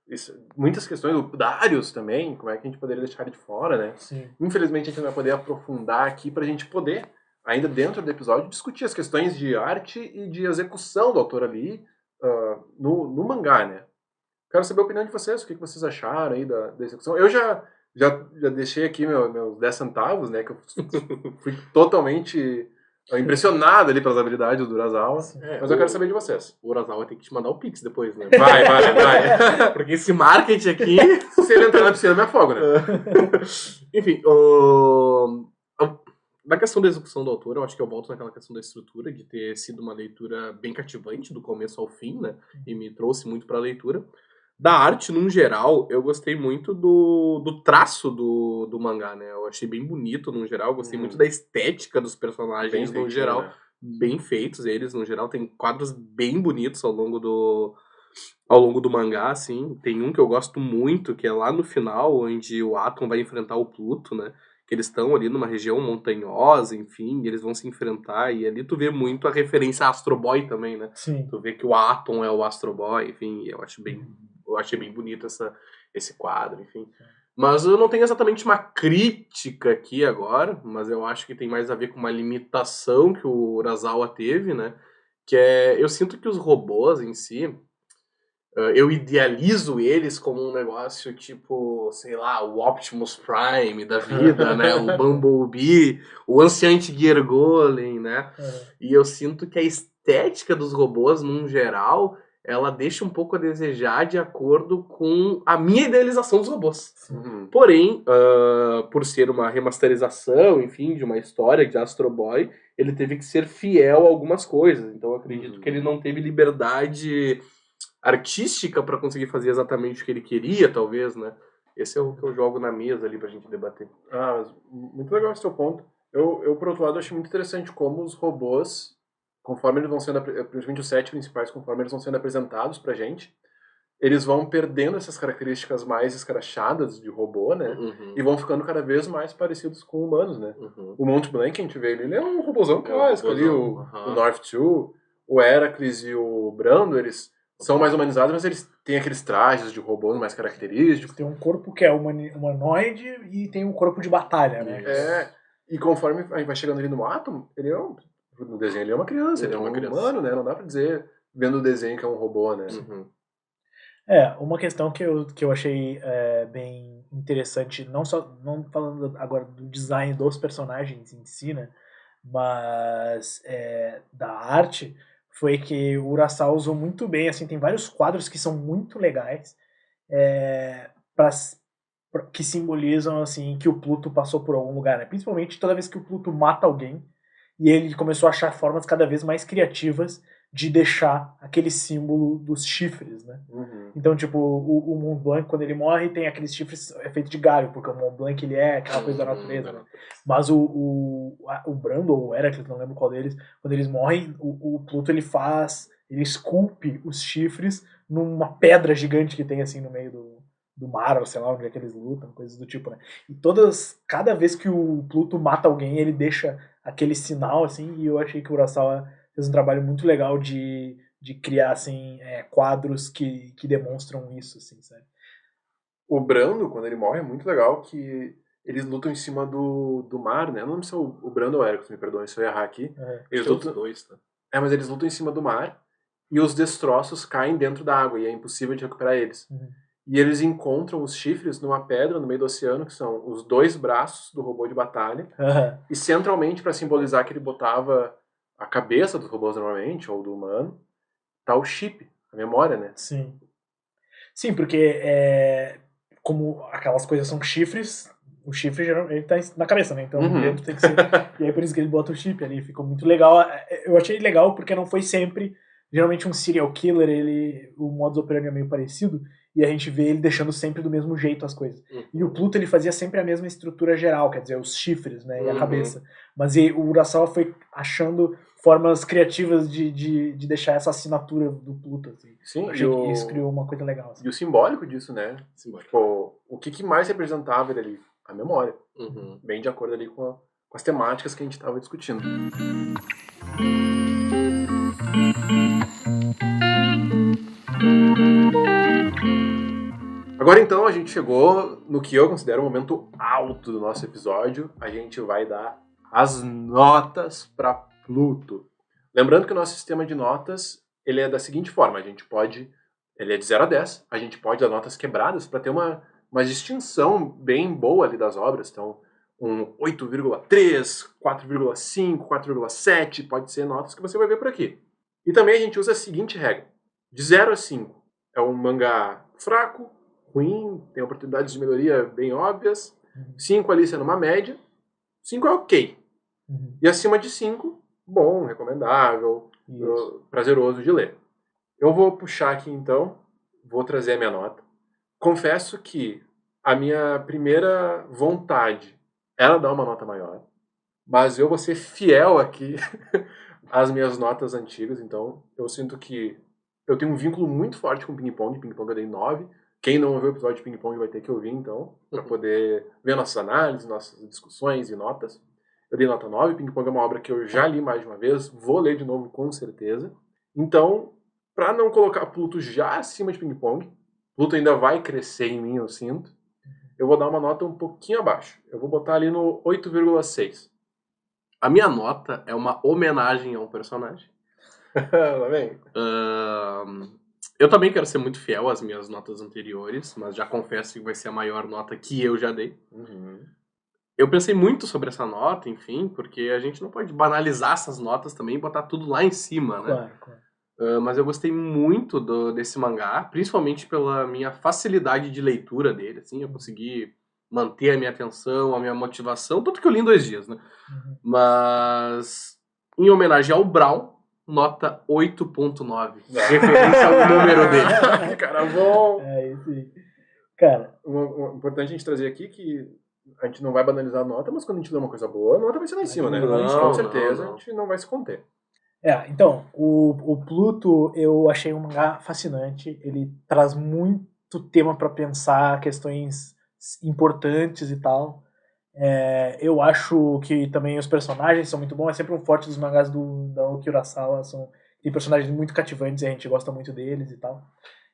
Isso, muitas questões, o Darius também, como é que a gente poderia deixar ele de fora, né? sim. Infelizmente a gente não vai poder aprofundar aqui pra gente poder, ainda dentro do episódio, discutir as questões de arte e de execução do autor ali no mangá, né? Quero saber a opinião de vocês, o que vocês acharam aí da execução. Eu já deixei aqui meus 10 centavos, né? Que eu fui totalmente impressionado ali pelas habilidades do Urasawa. Mas eu quero saber de vocês. O Urasawa tem que te mandar o Pix depois, né? Vai. Porque esse marketing aqui... Se ele entrar na piscina, eu me afogo, né? Enfim, na questão da execução do autor, eu acho que eu volto naquela questão da estrutura, de ter sido uma leitura bem cativante, do começo ao fim, né? E me trouxe muito pra leitura. Da arte, num geral, eu gostei muito do traço do mangá, né? Eu achei bem bonito, no geral. Eu gostei muito da estética dos personagens, no geral. Né? Bem feitos eles, no geral. Tem quadros bem bonitos ao longo do mangá, assim. Tem um que eu gosto muito, que é lá no final, onde o Atom vai enfrentar o Pluto, né? Que eles estão ali numa região montanhosa, enfim, e eles vão se enfrentar. E ali tu vê muito a referência a Astro Boy também, né? Sim. Tu vê que o Atom é o Astro Boy, enfim, eu achei bem bonito esse quadro, enfim. Mas eu não tenho exatamente uma crítica aqui agora, mas eu acho que tem mais a ver com uma limitação que o Urasawa teve, né? Que eu sinto que os robôs em si, eu idealizo eles como um negócio tipo, sei lá, o Optimus Prime da vida, né? O Bumblebee, o Anciente Gear Golem, né? E eu sinto que a estética dos robôs, num geral, ela deixa um pouco a desejar de acordo com a minha idealização dos robôs. Porém, por ser uma remasterização, enfim, de uma história de Astro Boy, ele teve que ser fiel a algumas coisas. Então eu acredito que ele não teve liberdade artística para conseguir fazer exatamente o que ele queria, talvez, né? Esse é o que eu jogo na mesa ali pra gente debater. Mas muito legal esse teu ponto. Eu, por outro lado, achei muito interessante como os robôs, conforme eles vão sendo, principalmente os 7 principais, conforme eles vão sendo apresentados pra gente, eles vão perdendo essas características mais escrachadas de robô, né? E vão ficando cada vez mais parecidos com humanos, né? O Mount Blanc, a gente vê ele é um robôzão clássico ali, o North 2, o Heracles e o Brando, eles são mais humanizados, mas eles têm aqueles trajes de robô mais característicos. Tem um corpo que é humanoide e tem um corpo de batalha, né? E conforme a gente vai chegando ali no Atom, no desenho ele é uma criança, ele é um humano, né? Não dá pra dizer, vendo o desenho, que é um robô, né? Uma questão que eu achei bem interessante, não falando agora do design dos personagens em si, né? Mas da arte, foi que o Urasawa usou muito bem, assim, tem vários quadros que são muito legais, que simbolizam, assim, que o Pluto passou por algum lugar, né? Principalmente toda vez que o Pluto mata alguém, e ele começou a achar formas cada vez mais criativas de deixar aquele símbolo dos chifres, né? Então, tipo, o Mont Blanc, quando ele morre, tem aqueles chifres feito de galho, porque o Mont Blanc, ele é aquela coisa da natureza, né? Mas o Brando, ou o Heracles, não lembro qual deles, quando eles morrem, o Pluto, ele esculpe os chifres numa pedra gigante que tem, assim, no meio do mar, ou sei lá, onde é que eles lutam, coisas do tipo, né? E cada vez que o Pluto mata alguém, ele deixa aquele sinal, assim, e eu achei que o Urasawa fez um trabalho muito legal de criar, assim, quadros que demonstram isso, assim, sabe? O Brando, quando ele morre, é muito legal que eles lutam em cima do mar, né? Eu não lembro se é o Brando ou o Heracles, me perdoem se eu errar aqui. Eles lutam... os dois, tá? mas eles lutam em cima do mar e os destroços caem dentro da água e é impossível de recuperar eles. E eles encontram os chifres numa pedra no meio do oceano, que são os 2 braços do robô de batalha. E centralmente, para simbolizar que ele botava a cabeça dos robôs normalmente, ou do humano, tá o chip, a memória, né? Sim. Sim, porque como aquelas coisas são chifres, o chifre geralmente ele tá na cabeça, né? Então dentro tem que ser. E aí por isso que ele bota o chip ali, ficou muito legal. Eu achei legal porque não foi sempre geralmente um serial killer, o modus operandi é meio parecido, e a gente vê ele deixando sempre do mesmo jeito as coisas. E o Pluto, ele fazia sempre a mesma estrutura geral, quer dizer, os chifres, né, e a cabeça. Mas o Urasawa foi achando formas criativas de deixar essa assinatura do Pluto, assim. Sim, Achei que isso criou uma coisa legal. Assim. E o simbólico disso, né? Tipo, o que mais representava ele ali? A memória. Bem de acordo ali com as temáticas que a gente estava discutindo. Agora então a gente chegou no que eu considero o momento alto do nosso episódio. A gente vai dar as notas para Pluto. Lembrando que o nosso sistema de notas ele é da seguinte forma: ele é de 0 a 10, a gente pode dar notas quebradas para ter uma distinção bem boa ali das obras. Então, um 8,3, 4,5, 4,7, pode ser notas que você vai ver por aqui. E também a gente usa a seguinte regra: de 0 a 5 é um mangá fraco, ruim, tem oportunidades de melhoria bem óbvias. 5 ali sendo uma média. 5 é ok. E acima de 5, bom, recomendável, prazeroso de ler. Eu vou puxar aqui então, vou trazer a minha nota. Confesso que a minha primeira vontade era dar uma nota maior, mas eu vou ser fiel aqui às minhas notas antigas, então eu sinto que eu tenho um vínculo muito forte com Ping-Pong. Ping-Pong eu dei 9. Quem não ouviu o episódio de Ping-Pong vai ter que ouvir, então, para poder ver nossas análises, nossas discussões e notas. Eu dei nota 9. Ping-Pong é uma obra que eu já li mais de uma vez, vou ler de novo com certeza. Então, para não colocar Pluto já acima de Ping-Pong, Pluto ainda vai crescer em mim, eu sinto, eu vou dar uma nota um pouquinho abaixo. Eu vou botar ali no 8,6. A minha nota é uma homenagem a um personagem. Lá vem. Eu também quero ser muito fiel às minhas notas anteriores, mas já confesso que vai ser a maior nota que eu já dei. Eu pensei muito sobre essa nota, enfim, porque a gente não pode banalizar essas notas também e botar tudo lá em cima, né? Claro. Mas eu gostei muito desse mangá, principalmente pela minha facilidade de leitura dele, assim, eu consegui manter a minha atenção, a minha motivação, tanto que eu li em 2 dias, né? Mas, em homenagem ao Brown, nota 8.9. Referência ao número dele. Cara, bom! É isso aí. Cara, o importante a gente trazer aqui que a gente não vai banalizar a nota, mas quando a gente lê uma coisa boa, a nota vai ser lá em cima, né? Com certeza a gente não vai se conter. Então, o Pluto eu achei um mangá fascinante. Ele traz muito tema pra pensar, questões importantes e tal. Eu acho que também os personagens são muito bons. É sempre um forte dos mangás da Naoki Urasawa. Tem personagens muito cativantes e a gente gosta muito deles e tal.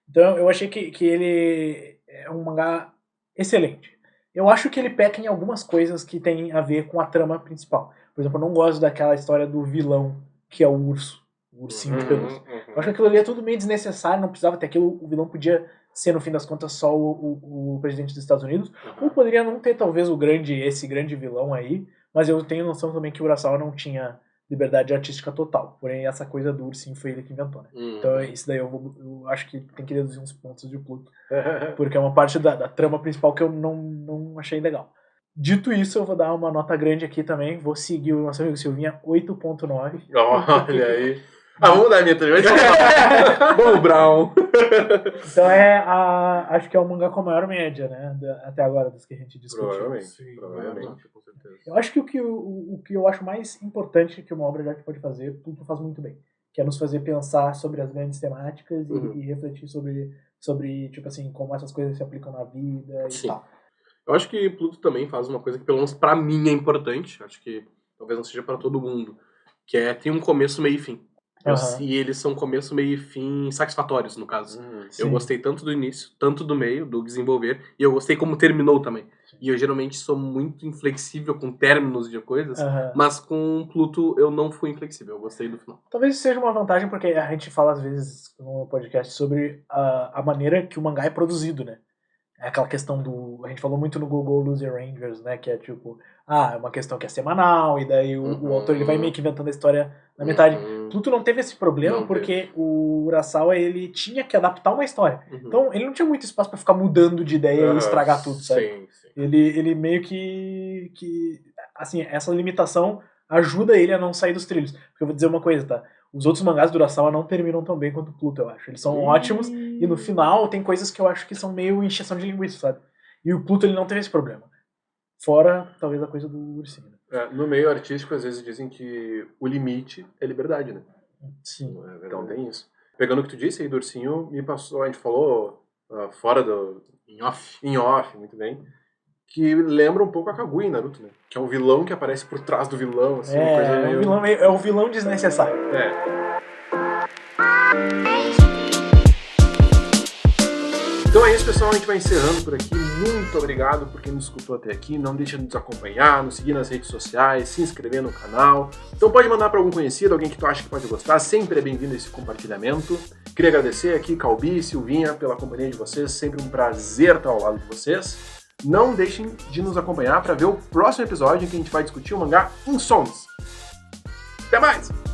Então eu achei que ele é um mangá excelente. Eu acho que ele peca em algumas coisas que tem a ver com a trama principal. Por exemplo, eu não gosto daquela história do vilão, que é o urso. O ursinho de pelúcia. Eu acho que aquilo ali é tudo meio desnecessário, não precisava ter aquilo. O vilão podia ser, no fim das contas, só o presidente dos Estados Unidos. Ou poderia não ter, talvez, esse grande vilão aí. Mas eu tenho noção também que o Urasawa não tinha liberdade artística total. Porém, essa coisa do ursinho foi ele que inventou, né? Então, isso daí eu acho que tem que reduzir uns pontos de Pluto. Porque é uma parte da trama principal que eu não achei legal. Dito isso, eu vou dar uma nota grande aqui também. Vou seguir o nosso amigo Silvinha, 8.9. Olha aí. Vamos dar a minha também. Bom, Brown. Então acho que é o mangá com a maior média, né? Até agora, dos que a gente discutiu. Provavelmente. Com certeza. Eu acho que o que eu acho mais importante que uma obra de arte pode fazer, Pluto faz muito bem. Que é nos fazer pensar sobre as grandes temáticas e refletir sobre, tipo assim, como essas coisas se aplicam na vida e tal. Eu acho que Pluto também faz uma coisa que, pelo menos pra mim, é importante. Acho que talvez não seja pra todo mundo. Que é ter um começo, meio e fim. E eles são começo, meio e fim satisfatórios, no caso. Eu gostei tanto do início, tanto do meio, do desenvolver. E eu gostei como terminou também. E eu geralmente sou muito inflexível com términos de coisas. Mas com Pluto eu não fui inflexível. Eu gostei do final. Talvez isso seja uma vantagem, porque a gente fala às vezes no podcast sobre a maneira que o mangá é produzido, né? É aquela questão a gente falou muito no Google Loser Rangers, né? Que é tipo, é uma questão que é semanal, e daí o autor ele vai meio que inventando a história na metade. Pluto não teve esse problema porque o Urasawa ele tinha que adaptar uma história. Então ele não tinha muito espaço pra ficar mudando de ideia e estragar tudo, sabe? Sim. Ele meio que assim, essa limitação ajuda ele a não sair dos trilhos. Porque eu vou dizer uma coisa, tá? Os outros mangás do Urasawa não terminam tão bem quanto o Pluto, eu acho. Eles são ótimos, e no final tem coisas que eu acho que são meio encheção de linguiça, sabe? E o Pluto, ele não teve esse problema. Fora, talvez, a coisa do ursinho. No meio artístico, às vezes dizem que o limite é liberdade, né? Sim. Então tem isso. Pegando o que tu disse aí do ursinho, me passou, a gente falou fora do... Em off, muito bem. Que lembra um pouco a Kaguya em Naruto, né? Que é um vilão que aparece por trás do vilão, assim, uma coisa meio... É um vilão desnecessário. Então é isso, pessoal. A gente vai encerrando por aqui. Muito obrigado por quem nos escutou até aqui. Não deixa de nos acompanhar, nos seguir nas redes sociais, se inscrever no canal. Então pode mandar para algum conhecido, alguém que tu acha que pode gostar. Sempre é bem-vindo esse compartilhamento. Queria agradecer aqui, Calbi e Silvinha, pela companhia de vocês. Sempre um prazer estar ao lado de vocês. Não deixem de nos acompanhar para ver o próximo episódio em que a gente vai discutir o mangá Insomnes. Até mais!